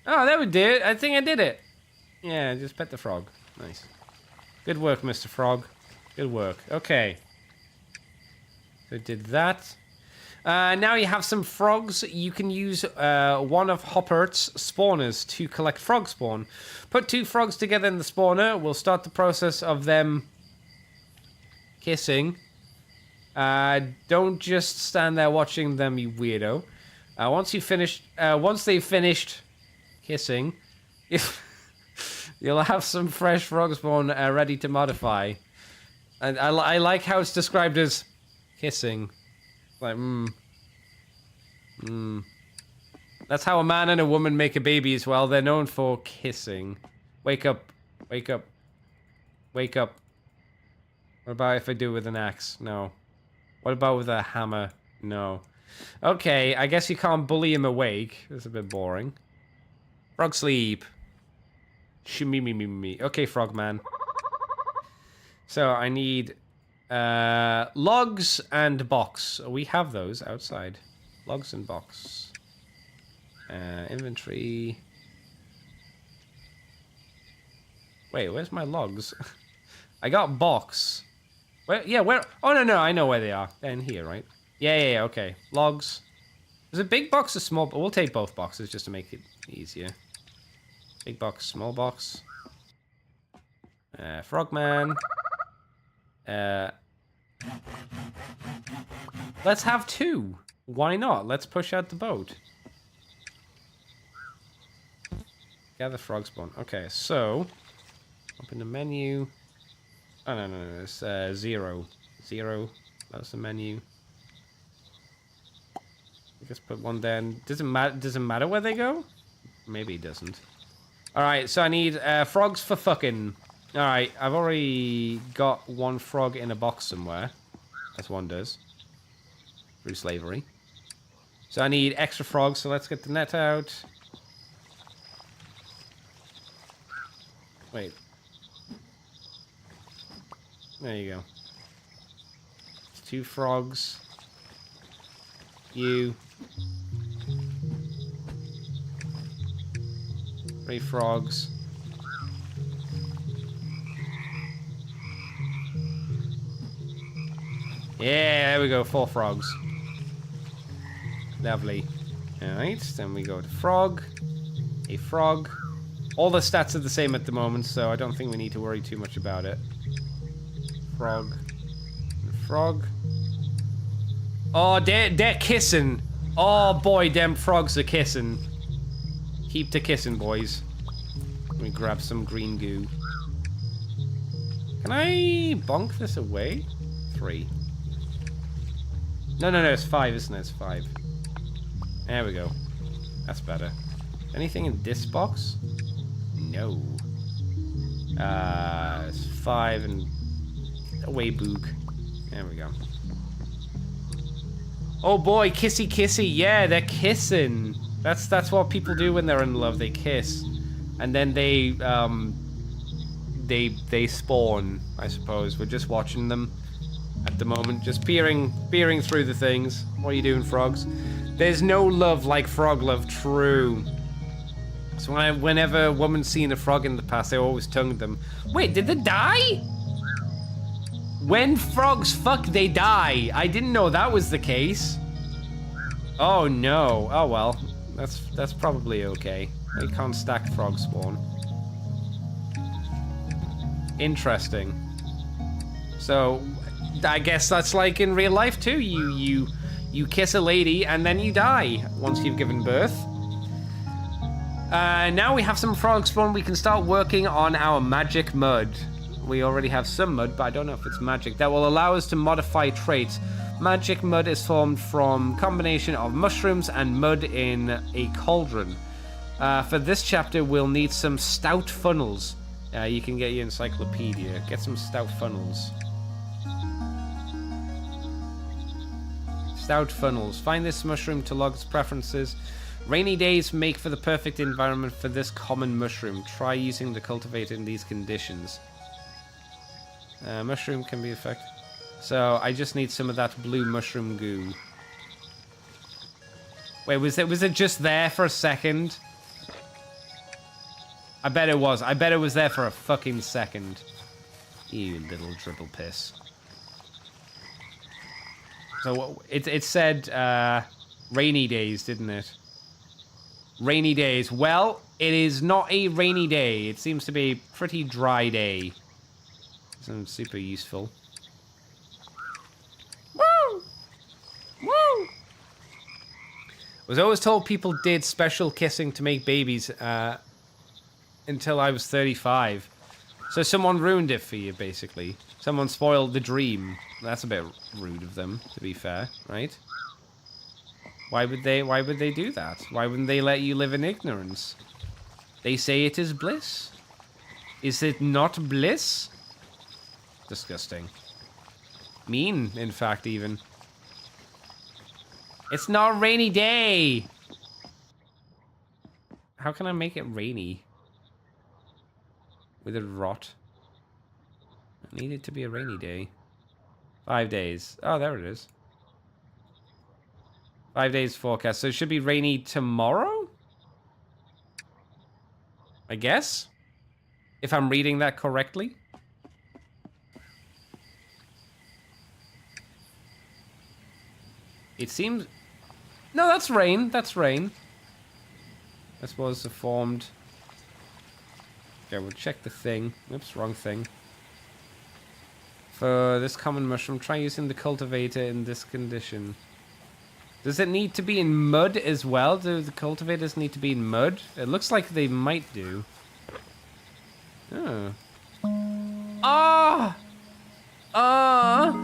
S1: Oh, that would do it. I think I did it. Yeah, just pet the frog. Nice. Good work, Mr. Frog. Good work. Okay. So did that. Now you have some frogs. You can use one of Hoppert's spawners to collect frog spawn. Put 2 frogs together in the spawner. We'll start the process of them kissing. Don't just stand there watching them, you weirdo. Once they've finished kissing, you'll have some fresh frog spawn ready to modify. And I like how it's described as kissing. Like, That's how a man and a woman make a baby as well. They're known for kissing. Wake up. Wake up. Wake up. What about if I do it with an axe? No. What about with a hammer? No. Okay, I guess you can't bully him awake. That's a bit boring. Frog sleep. Shimmy me me me. Okay, Frogman. So I need logs and box. We have those outside. Logs and box. Inventory. Wait, where's my logs? I got box. Where? Yeah, where? Oh, no, I know where they are. They're in here, right? Yeah, okay. Logs. Is it big box or small? We'll take both boxes just to make it easier. Big box, small box. Frogman. Let's have 2. Why not? Let's push out the boat. Gather frog spawn. Okay, so open the menu. Oh no, it's 0. 0. That's the menu. I guess put 1 there. Does it matter where they go? Maybe it doesn't. All right, so I need frogs for fucking. All right, I've already got 1 frog in a box somewhere. As one does. Through slavery. So I need extra frogs, so let's get the net out. Wait. There you go. 2 frogs. You. 3 frogs. Yeah, there we go. 4 frogs. Lovely. Alright, then we go to frog. A frog. All the stats are the same at the moment, so I don't think we need to worry too much about it. Frog. Frog. Oh, they're kissing. Oh boy, them frogs are kissing. Keep to kissing, boys. Let me grab some green goo. Can I bonk this away? 3. No, it's 5, isn't it? It's 5. There we go. That's better. Anything in this box? No. It's 5 and away boog. There we go. Oh boy, kissy kissy. Yeah, they're kissing. That's what people do when they're in love. They kiss, and then they spawn. I suppose we're just watching them at the moment, just peering through the things. What are you doing, frogs? There's no love like frog love. True. So whenever a woman's seen a frog in the past, they always tongued them. Wait, did they die? When frogs fuck, they die. I didn't know that was the case. Oh no. Oh well. That's probably okay. They can't stack frog spawn. Interesting. So, I guess that's like in real life too. You kiss a lady and then you die once you've given birth. Now we have some frog spawn. We can start working on our magic mud. We already have some mud, but I don't know if it's magic. That will allow us to modify traits. Magic mud is formed from combination of mushrooms and mud in a cauldron. For this chapter, we'll need some stout funnels. You can get your encyclopedia. Get some stout funnels. Stout funnels. Find this mushroom to log its preferences. Rainy days make for the perfect environment for this common mushroom. Try using the cultivator in these conditions. Mushroom can be effective. So I just need some of that blue mushroom goo. Wait, was it just there for a second? I bet it was. I bet it was there for a fucking second. You little dribble piss. So it said rainy days, didn't it? Rainy days. Well, it is not a rainy day. It seems to be a pretty dry day. Isn't super useful. Woo! Woo! I was always told people did special kissing to make babies until I was 35. So someone ruined it for you, basically. Someone spoiled the dream. That's a bit rude of them, to be fair, right? Why would they do that? Why wouldn't they let you live in ignorance? They say it is bliss. Is it not bliss? Disgusting. Mean, in fact, even. It's not a rainy day! How can I make it rainy? Withered rot. I need it to be a rainy day. 5 days. Oh, there it is. 5 days forecast. So it should be rainy tomorrow? I guess? If I'm reading that correctly. It seems... No, that's rain. That's rain. I suppose it formed... Okay, we'll check the thing. Oops, wrong thing. For this common mushroom, try using the cultivator in this condition. Does it need to be in mud as well? Do the cultivators need to be in mud? It looks like they might do. Oh. Ah! Ah!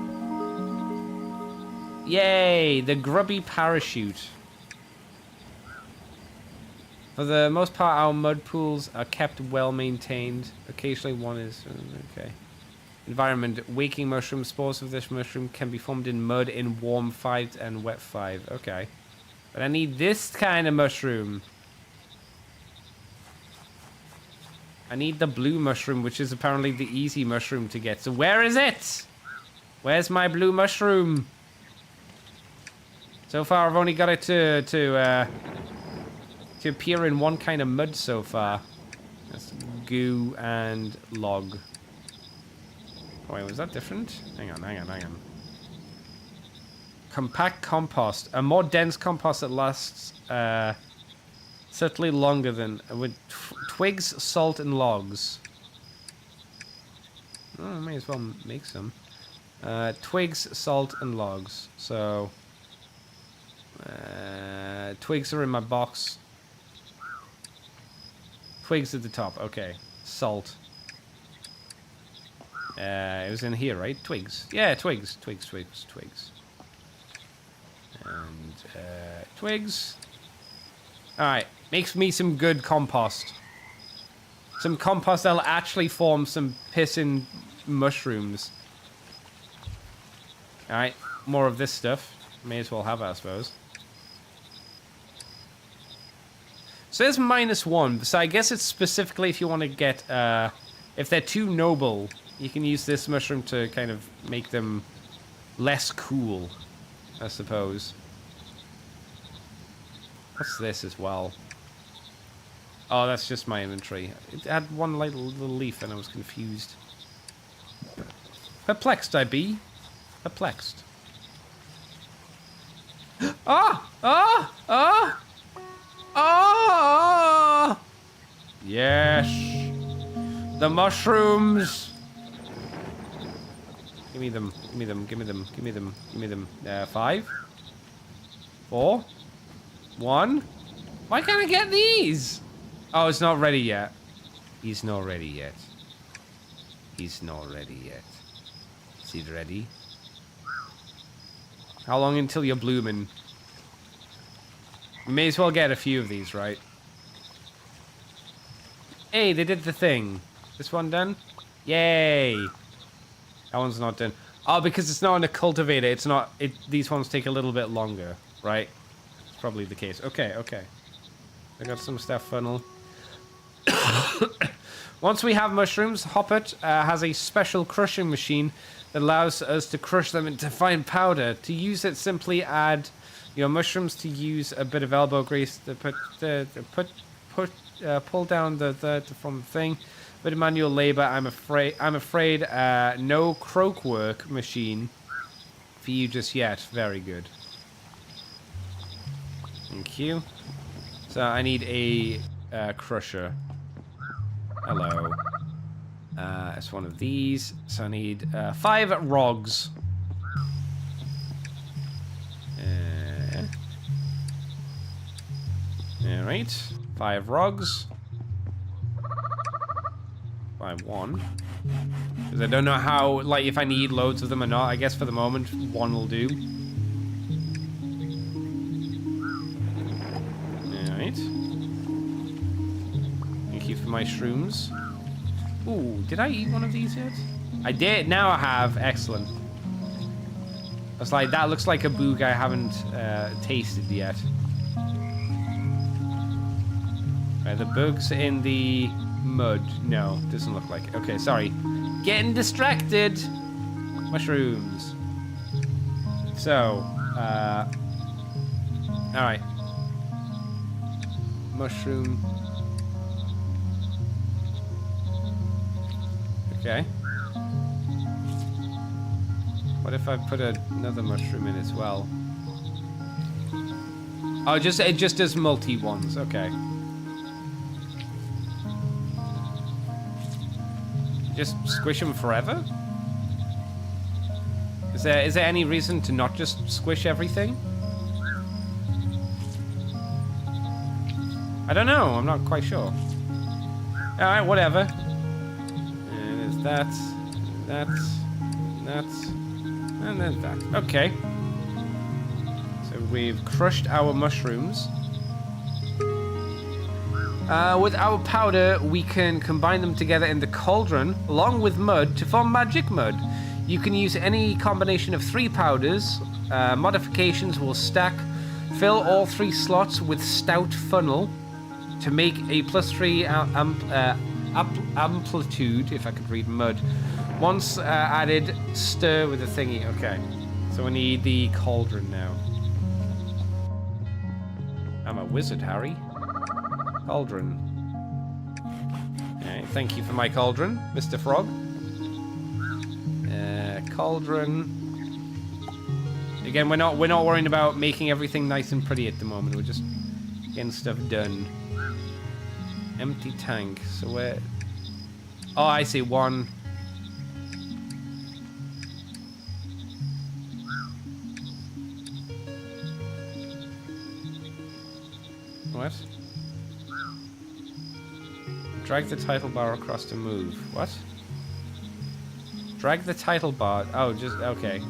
S1: Yay, the grubby parachute. For the most part, our mud pools are kept well maintained. Occasionally one is... Okay. Environment. Waking mushroom. Spores of this mushroom can be formed in mud in warm 5 and wet 5. Okay. But I need this kind of mushroom. I need the blue mushroom, which is apparently the easy mushroom to get. So where is it? Where's my blue mushroom? So far, I've only got it to appear in one kind of mud so far. That's goo and log. Oh, wait, was that different? Hang on. Compact compost. A more dense compost that lasts certainly longer than... with twigs, salt, and logs. Oh, I may as well make some. Twigs, salt, and logs. So... twigs are in my box. Twigs at the top. Okay. Salt. It was in here, right? Twigs. Yeah, twigs. Twigs. And, twigs. Alright. Makes me some good compost. Some compost that'll actually form some pissin' mushrooms. Alright. More of this stuff. May as well have it, I suppose. So there's -1. So I guess it's specifically if you want to get, if they're too noble, you can use this mushroom to kind of make them less cool, I suppose. What's this as well? Oh, that's just my inventory. It had one little leaf and I was confused. Perplexed I be. Perplexed. Ah! Ah! Ah! Ah! Yes! The mushrooms! Give me them. 5? 4? 1? Why can't I get these? Oh, it's not ready yet. He's not ready yet. Is he ready? How long until you're blooming? We may as well get a few of these, right? Hey, they did the thing. This one done? Yay! That one's not done. Oh, because it's not in a cultivator. It's not... These ones take a little bit longer, right? It's probably the case. Okay. I got some stuff funnel. Once we have mushrooms, Hoppet has a special crushing machine that allows us to crush them into fine powder. To use it, simply add your mushrooms to use a bit of elbow grease to pull down the from the thing. Bit of manual labor. I'm afraid no croak work machine for you just yet. Very good. Thank you. So I need a crusher. Hello. It's one of these. So I need 5 rogs. Alright. 5 rogs. By 1. Because I don't know how, like, if I need loads of them or not. I guess for the moment, 1 will do. Alright. Thank you for my shrooms. Ooh, did I eat one of these yet? I did. Now I have. Excellent. I was like, that looks like a boog I haven't tasted yet. Right, the bugs in the mud. No, doesn't look like it. Okay, sorry. Getting distracted. Mushrooms. So, alright. Mushroom. Okay. What if I put another mushroom in as well? Oh, it just does multi ones. Okay. Just squish them forever? Is there any reason to not just squish everything? I don't know. I'm not quite sure. All right, whatever. And there's that, and then that. Okay. So we've crushed our mushrooms. With our powder, we can combine them together in the cauldron, along with mud, to form magic mud. You can use any combination of 3 powders. Modifications will stack. Fill all 3 slots with stout funnel to make a +3 amplitude, if I could read mud. Once added, stir with the thingy. Okay, so we need the cauldron now. I'm a wizard, Harry. Cauldron. Alright, thank you for my cauldron, Mr. Frog. Cauldron. Again, we're not worrying about making everything nice and pretty at the moment. We're just getting stuff done. Empty tank. So where? Oh, I see 1. What? Drag the title bar across to move. What? Drag the title bar. Oh, just okay.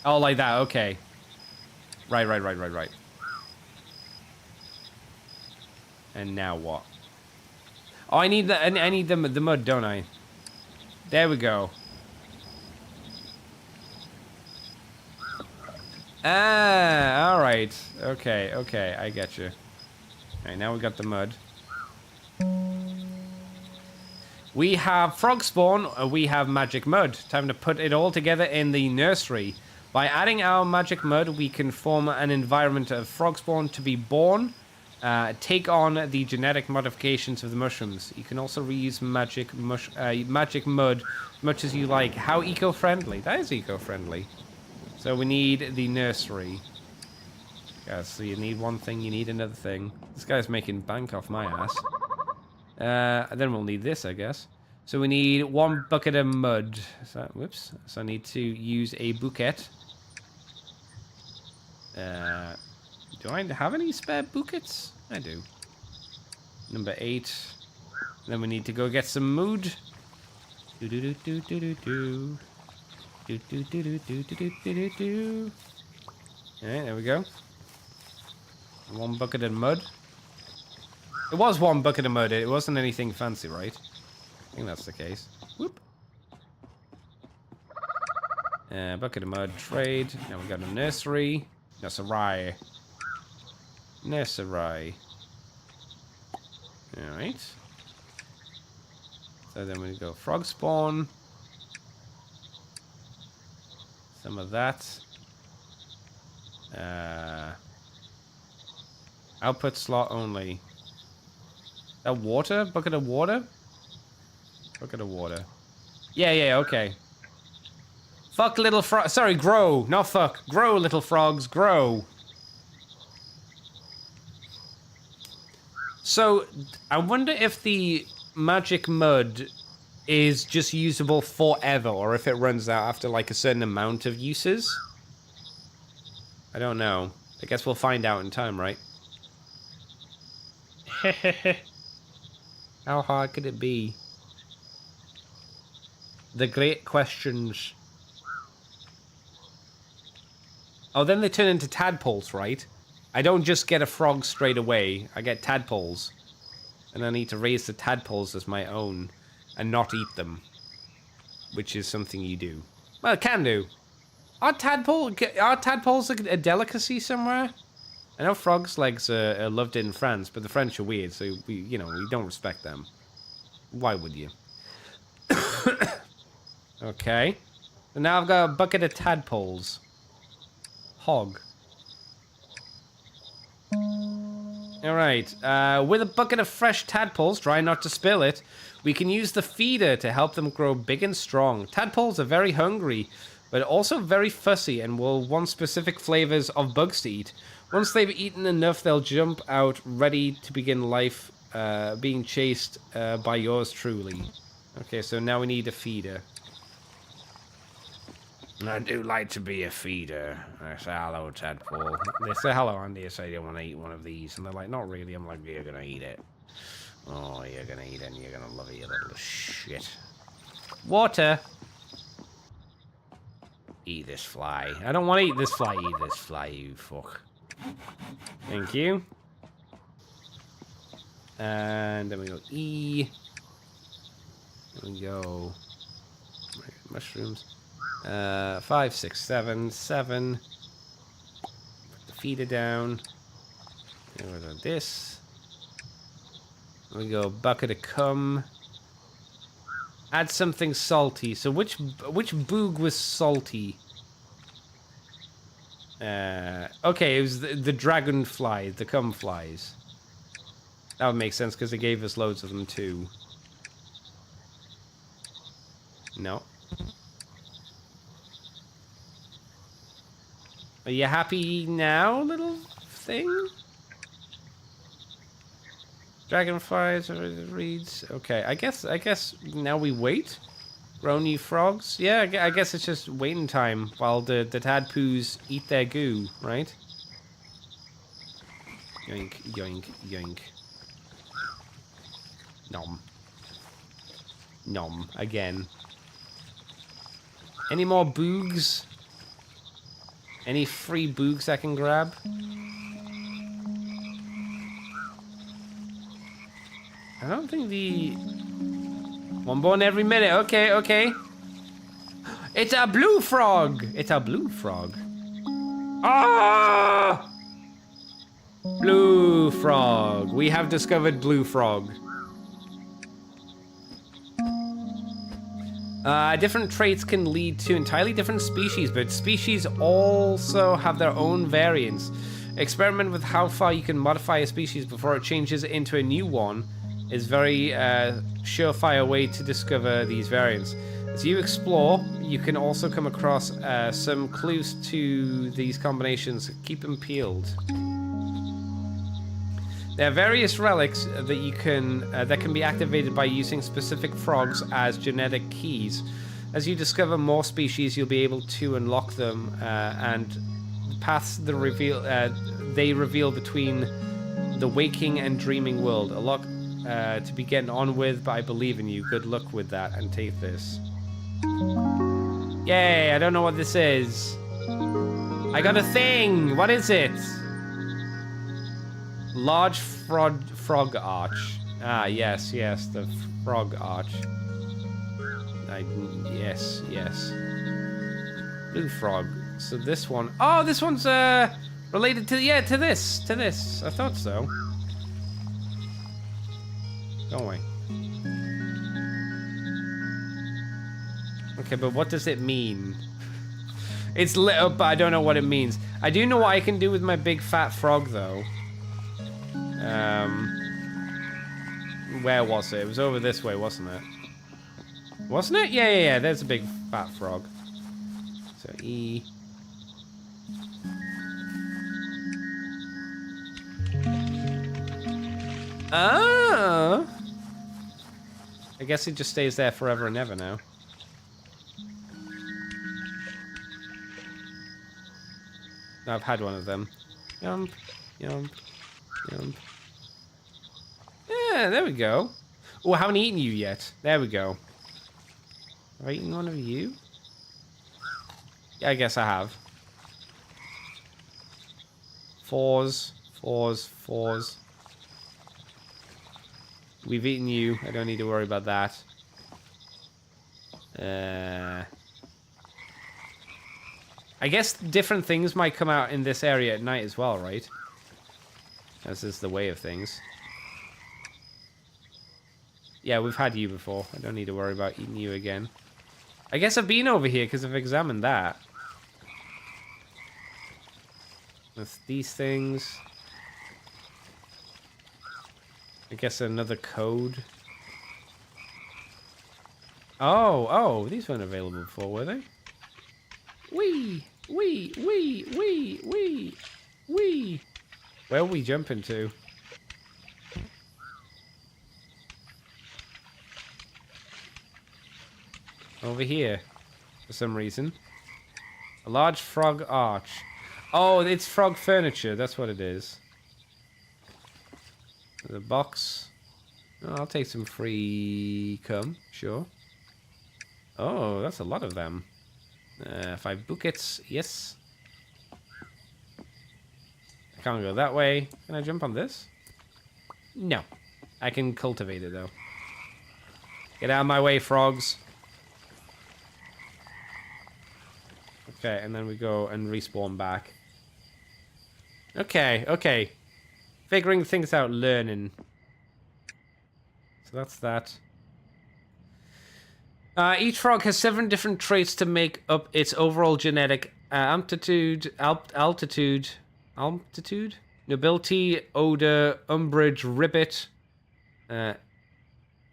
S1: Oh, like that. Okay. Right. And now what? Oh, I need the mud, don't I? There we go. Ah, all right. Okay, I get you. All right, now we got the mud. We have frog spawn, we have magic mud. Time to put it all together in the nursery. By adding our magic mud, we can form an environment of frog spawn to be born, take on the genetic modifications of the mushrooms. You can also reuse magic mud as much as you like. How eco-friendly? That is eco-friendly. So we need the nursery. Yeah, so you need one thing, you need another thing. This guy's making bank off my ass. And then we'll need this, I guess. So we need 1 bucket of mud. Whoops. So I need to use a bucket. Do I have any spare buckets? I do. Number 8. Then we need to go get some mud. Do. Alright, there we go. 1 bucket of mud. It was 1 bucket of mud. It wasn't anything fancy, right? I think that's the case. Whoop. Bucket of mud, trade. Now we got a nursery. Nursery. Alright. So then we go frog spawn. Some of that. Output slot only. That water? Bucket of water? Bucket of water. Yeah, okay. Fuck little frog. Sorry, grow. Not fuck. Grow, little frogs. Grow. So, I wonder if the magic mud is just usable forever, or if it runs out after like a certain amount of uses. I don't know. I guess we'll find out in time, right? How hard could it be? The great questions. Oh, then they turn into tadpoles, right? I don't just get a frog straight away. I get tadpoles. And I need to raise the tadpoles as my own and not eat them. Which is something you do. Well, it can do. Are tadpoles a delicacy somewhere? I know frogs' legs are loved in France, but the French are weird, so we don't respect them. Why would you? Okay. So now I've got a bucket of tadpoles. Hog. Alright, with a bucket of fresh tadpoles, try not to spill it, we can use the feeder to help them grow big and strong. Tadpoles are very hungry, but also very fussy and will want specific flavors of bugs to eat. Once they've eaten enough, they'll jump out, ready to begin life, being chased by yours truly. Okay, so now we need a feeder. I do like to be a feeder. I say, hello, tadpole. They say, hello, Andy. I say, you want to eat one of these? And they're like, not really. I'm like, you're going to eat it. Oh, you're going to eat it and you're going to love it, you little shit. Water. Eat this fly. I don't want to eat this fly. Eat this fly, you fuck. Thank you. And then we go E. Then we go mushrooms. 5, 6, 7, 7. Put the feeder down. And we'll do this. We go bucket of cum. Add something salty. So which boog was salty? Okay, it was the dragonfly, the cum flies. That would make sense because they gave us loads of them too. No. Are you happy now, little thing? Dragonflies, reeds. Okay, I guess now we wait. Grow new frogs. Yeah, I guess it's just waiting time while the tadpoos eat their goo, right? Yoink, yoink, yoink. Nom. Nom, again. Any more boogs? Any free boogs I can grab? I don't think the... One born every minute. Okay, okay. It's a blue frog. It's a blue frog. Ah! Blue frog. We have discovered blue frog. Different traits can lead to entirely different species, but species also have their own variants. Experiment with how far you can modify a species before it changes into a new one is very surefire way to discover these variants. As you explore, you can also come across some clues to these combinations. Keep them peeled. There are various relics that you can that can be activated by using specific frogs as genetic keys. As you discover more species, you'll be able to unlock them and paths they reveal between the waking and dreaming world. A lot to be getting on with, but I believe in you. Good luck with that, and take this. Yay! I don't know what this is. I got a thing. What is it? Large frog arch. Ah, yes, yes, the frog arch. Yes, yes. Blue frog. So this one. Oh, this one's related to to this. I thought so. Go away. Okay, but what does it mean? It's lit up, but I don't know what it means. I do know what I can do with my big fat frog, though. Where was it? It was over this way, wasn't it? Wasn't it? Yeah. There's a big fat frog. So E. Ah. I guess it just stays there forever and ever now. I've had one of them. Yump, yump, yump. Yeah, there we go. Oh, I haven't eaten you yet. There we go. Have I eaten one of you? Yeah, I guess I have. Fours. We've eaten you. I don't need to worry about that. I guess different things might come out in this area at night as well, right? As is the way of things. Yeah, we've had you before. I don't need to worry about eating you again. I guess I've been over here because I've examined that. With these things. I guess another code. Oh, these weren't available before, were they? Wee. Where are we jumping to? Over here, for some reason. A large frog arch. Oh, it's frog furniture, that's what it is. The box. Oh, I'll take some free cum, sure. Oh, that's a lot of them. 5 buckets, yes. I can't go that way. Can I jump on this? No. I can cultivate it, though. Get out of my way, frogs. Okay, and then we go and respawn back. Okay. Figuring things out, learning. So that's that. Each frog has 7 different traits to make up its overall genetic altitude, nobility, odor, umbrage, ribbit,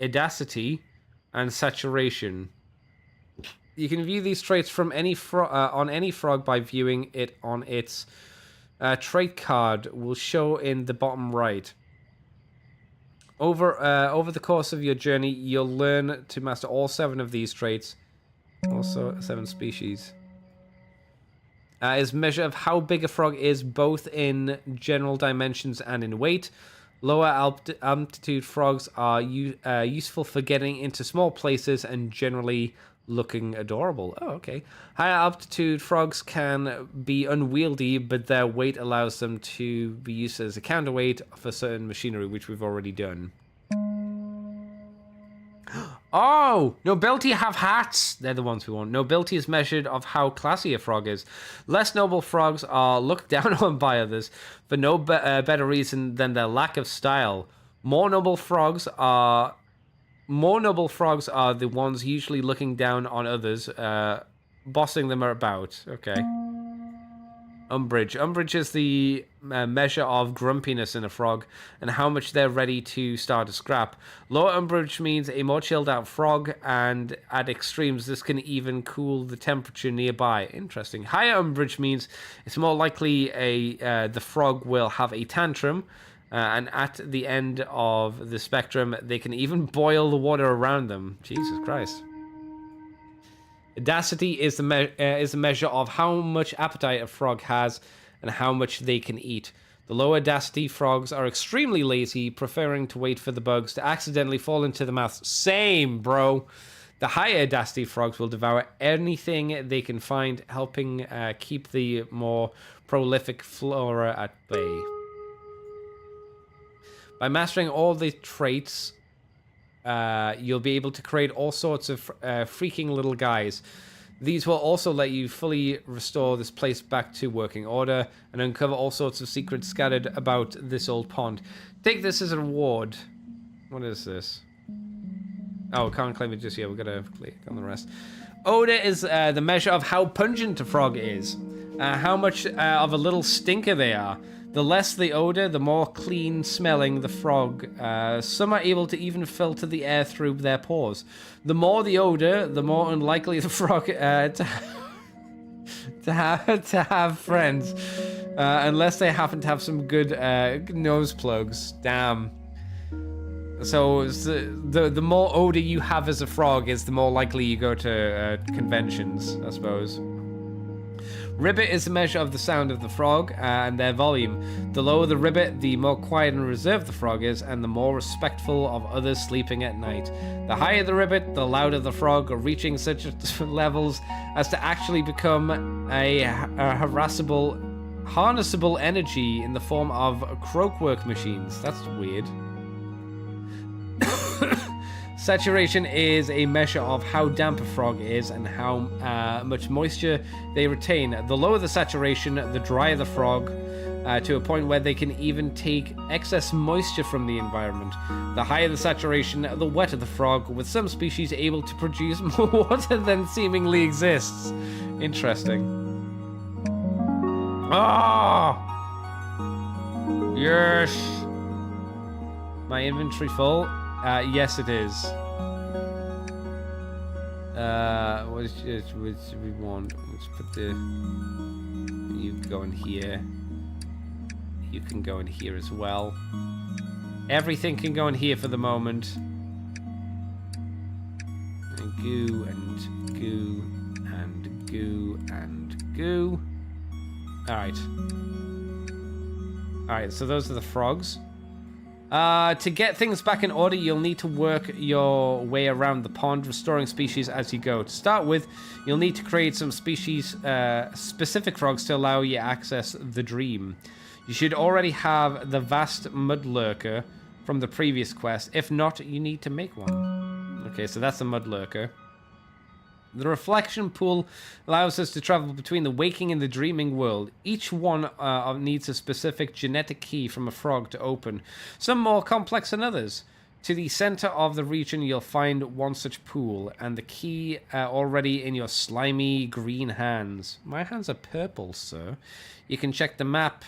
S1: edacity, and saturation. You can view these traits from any on any frog by viewing it on its trait card. Will show in the bottom right. Over the course of your journey, you'll learn to master all 7 of these traits. Also, 7 species. Is measure of how big a frog is, both in general dimensions and in weight. Lower altitude frogs are useful for getting into small places and generally looking adorable. Oh, okay. Higher altitude frogs can be unwieldy, but their weight allows them to be used as a counterweight for certain machinery, which we've already done. Oh! Nobility have hats! They're the ones we want. Nobility is measured of how classy a frog is. Less noble frogs are looked down on by others for no better reason than their lack of style. More noble frogs are the ones usually looking down on others, bossing them about. Okay. Umbrage. Umbrage is the measure of grumpiness in a frog and how much they're ready to start a scrap. Lower umbrage means a more chilled out frog, and at extremes this can even cool the temperature nearby. Interesting. Higher umbrage means it's more likely the frog will have a tantrum, and at the end of the spectrum they can even boil the water around them. Jesus Christ. Edacity is the measure of how much appetite a frog has and how much they can eat. The lower edacity frogs are extremely lazy, preferring to wait for the bugs to accidentally fall into the mouth. Same, bro. The higher edacity frogs will devour anything they can find, helping keep the more prolific flora at bay. By mastering all the traits, you'll be able to create all sorts of freaking little guys. These will also let you fully restore this place back to working order and uncover all sorts of secrets scattered about this old pond. Take this as a reward. What is this? Oh, can't claim it just yet. We've got to click on the rest. Odor is the measure of how pungent a frog is. How much of a little stinker they are. The less the odor, the more clean smelling the frog. Some are able to even filter the air through their pores. The more the odor, the more unlikely the frog to have friends, unless they happen to have some good nose plugs. Damn. So the more odor you have as a frog is the more likely you go to conventions, I suppose. Ribbit is a measure of the sound of the frog and their volume. The lower the ribbit, the more quiet and reserved the frog is, and the more respectful of others sleeping at night. The higher the ribbit, the louder the frog, reaching such levels as to actually become a harnessable energy in the form of croakwork machines. That's weird. Saturation is a measure of how damp a frog is and how much moisture they retain. The lower the saturation, the drier the frog, to a point where they can even take excess moisture from the environment. The higher the saturation, the wetter the frog, with some species able to produce more water than seemingly exists. Interesting. Ah! Yes! My inventory full? Yes, it is. What should we want? Let's put the... You can go in here. You can go in here as well. Everything can go in here for the moment. And goo, and goo, and goo, and goo. Alright. Alright, so those are the frogs. To get things back in order, you'll need to work your way around the pond, restoring species as you go. To start with, you'll need to create some species-specific frogs to allow you access the dream. You should already have the vast mud lurker from the previous quest. If not, you need to make one. Okay, so that's the mud lurker. The reflection pool allows us to travel between the waking and the dreaming world. Each one needs a specific genetic key from a frog to open, some more complex than others. To the center of the region, you'll find one such pool, and the key already in your slimy green hands. My hands are purple, sir. You can check the map.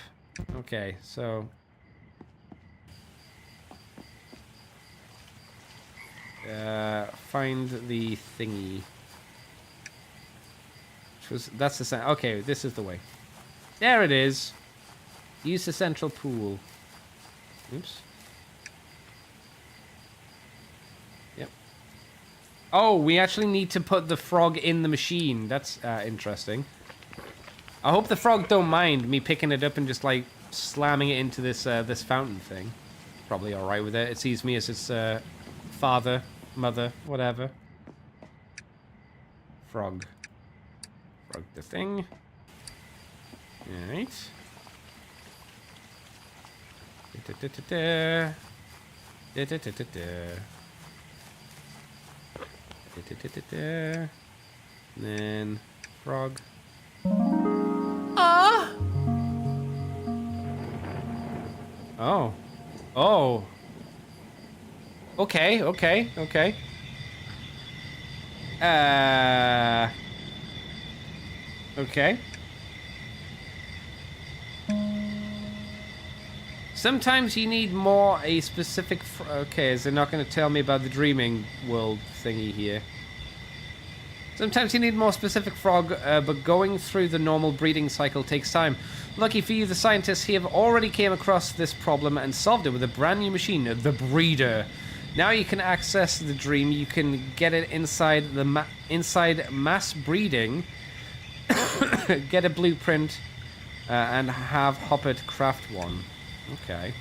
S1: Okay, so... find the thingy. That's the same. Okay, this is the way. There it is. Use the central pool. Oops. Yep. Oh, we actually need to put the frog in the machine. That's interesting. I hope the frog don't mind me picking it up and just like slamming it into this this fountain thing. Probably all right with it. It sees me as its father, mother, whatever. Frog. Frog the thing. Alright. Then frog. Ah! Oh. Oh. Okay, okay, okay. Okay. Sometimes you need more a specific... okay, is they're not going to tell me about the dreaming world thingy here. Sometimes you need more specific frog, but going through the normal breeding cycle takes time. Lucky for you, the scientists here have already came across this problem and solved it with a brand new machine, the breeder. Now you can access the dream. You can get it inside the inside mass breeding. Get a blueprint and have Hoppet craft one. Okay.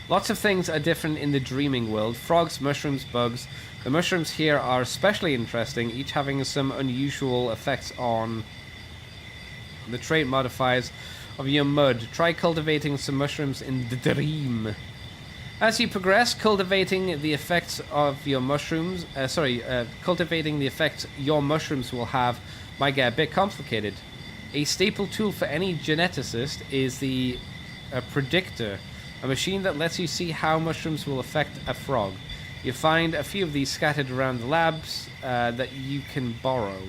S1: Lots of things are different in the dreaming world. Frogs, mushrooms, bugs. The mushrooms here are especially interesting, each having some unusual effects on the trait modifiers of your mud. Try cultivating some mushrooms in the dream. As you progress, cultivating the effects of your mushrooms... cultivating the effects your mushrooms will have might get a bit complicated. A staple tool for any geneticist is the predictor, a machine that lets you see how mushrooms will affect a frog. You find a few of these scattered around the labs that you can borrow.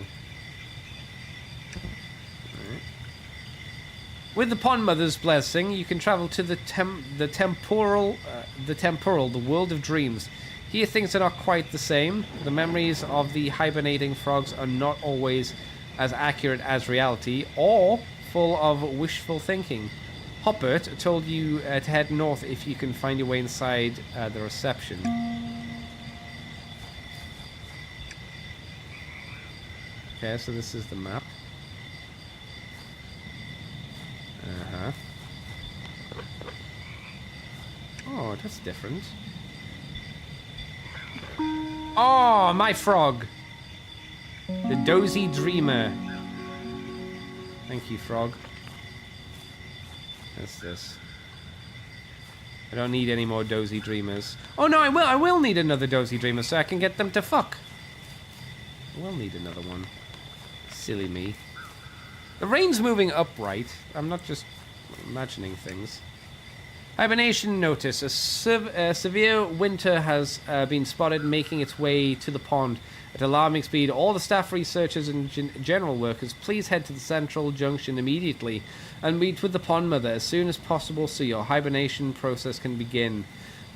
S1: Right. With the Pond Mother's blessing, you can travel to the temporal, the world of dreams. Here things are not quite the same. The memories of the hibernating frogs are not always as accurate as reality, or full of wishful thinking. Hoppert told you to head north if you can find your way inside the reception. Okay, so this is the map. Uh-huh. Oh, that's different. Oh, my frog! The dozy dreamer. Thank you, frog. What's this? I don't need any more dozy dreamers. Oh no, I will need another dozy dreamer so I can get them to fuck. I will need another one. Silly me. The rain's moving upright. I'm not just imagining things. Hibernation notice. A severe winter has been spotted making its way to the pond at alarming speed. All the staff, researchers, and general workers, please head to the central junction immediately and meet with the pond mother as soon as possible so your hibernation process can begin.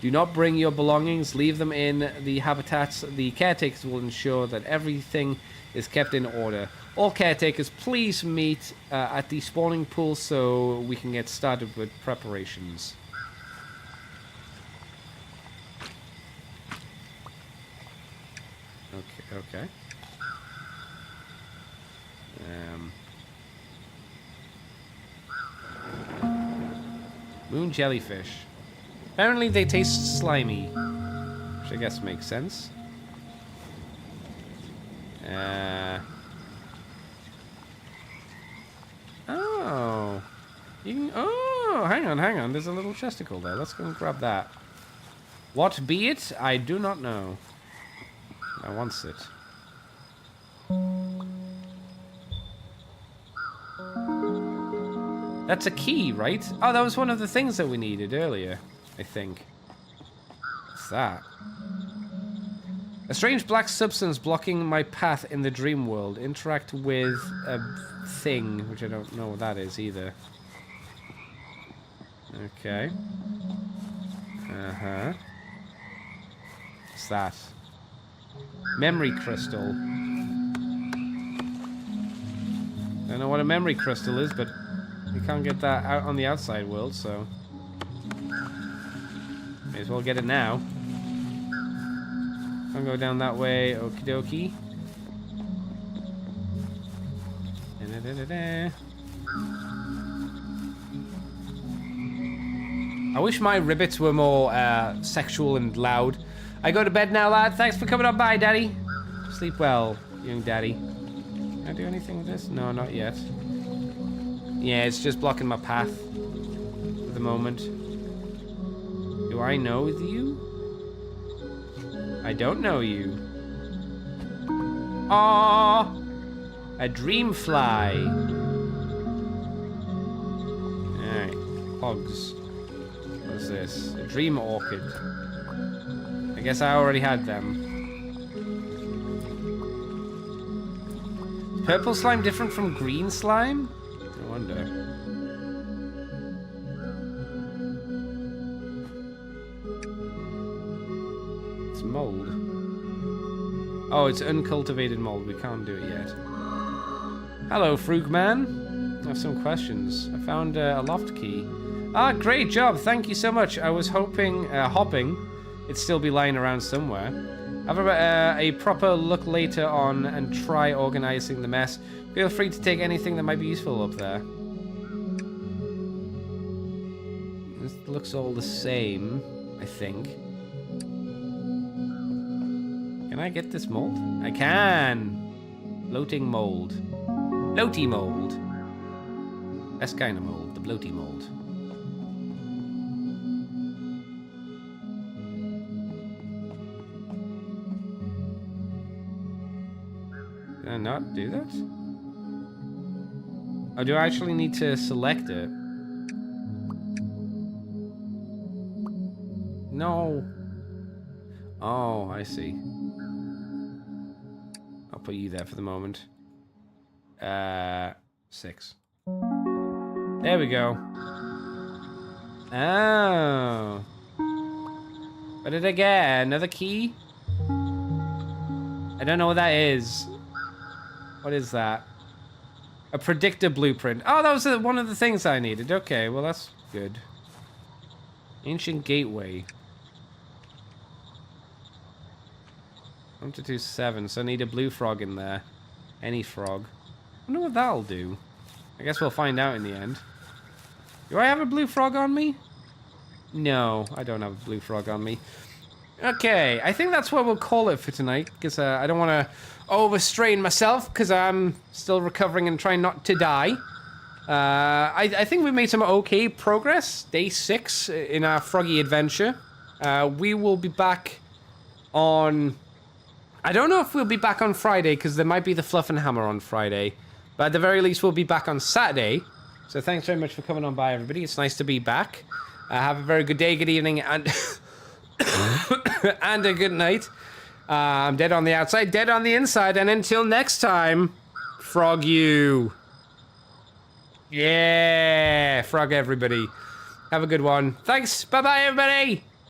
S1: Do not bring your belongings. Leave them in the habitats. The caretakers will ensure that everything is kept in order. All caretakers, please meet at the spawning pool so we can get started with preparations. Okay. Moon jellyfish. Apparently they taste slimy, which I guess makes sense. Oh. You can, oh, hang on. There's a little chesticle there. Let's go and grab that. What be it? I do not know. I want it. That's a key, right? Oh, that was one of the things that we needed earlier, I think. What's that? A strange black substance blocking my path in the dream world. Interact with a thing, which I don't know what that is either. Okay. Uh-huh. What's that? Memory crystal. Don't know what a memory crystal is, but you can't get that out on the outside world, so may as well get it now. I'll go down that way, okie dokie. I wish my ribbits were more sexual and loud. I go to bed now, lad. Thanks for coming on by, Daddy. Sleep well, young Daddy. Can I do anything with this? No, not yet. Yeah, it's just blocking my path for the moment. Do I know you? I don't know you. Aww! A dream fly. Alright, hogs. What is this? A dream orchid. I guess I already had them. Purple slime different from green slime? I wonder. It's mold. Oh, it's uncultivated mold. We can't do it yet. Hello, Frugman. I have some questions. I found a loft key. Ah, great job. Thank you so much. I was hoping, hopping, it'd still be lying around somewhere. Have a proper look later on and try organizing the mess. Feel free to take anything that might be useful up there. This looks all the same, I think. Can I get this mold? I can! Bloating mold. Bloaty mold. Best kind of mold, the bloaty mold. Did I not do that? Oh, do I actually need to select it? No. Oh, I see. I'll put you there for the moment. 6. There we go. Oh. What did I get? Another key? I don't know what that is. What is that? A predictor blueprint. Oh, that was one of the things I needed. Okay, well that's good. Ancient gateway. 1-2-7, so I need a blue frog in there. Any frog. I wonder what that'll do. I guess we'll find out in the end. Do I have a blue frog on me? No, I don't have a blue frog on me. Okay, I think that's what we'll call it for tonight, because I don't want to overstrain myself, because I'm still recovering and trying not to die. I think we made some okay progress. Day 6 in our froggy adventure. We will be back on... I don't know if we'll be back on Friday, because there might be the Fluff and Hammer on Friday. But at the very least, we'll be back on Saturday. So thanks very much for coming on by, everybody. It's nice to be back. Have a very good day, good evening, and... and a good night. I'm dead on the outside, dead on the inside, and until next time, frog you. Yeah, frog everybody. Have a good one. Thanks. Bye-bye, everybody.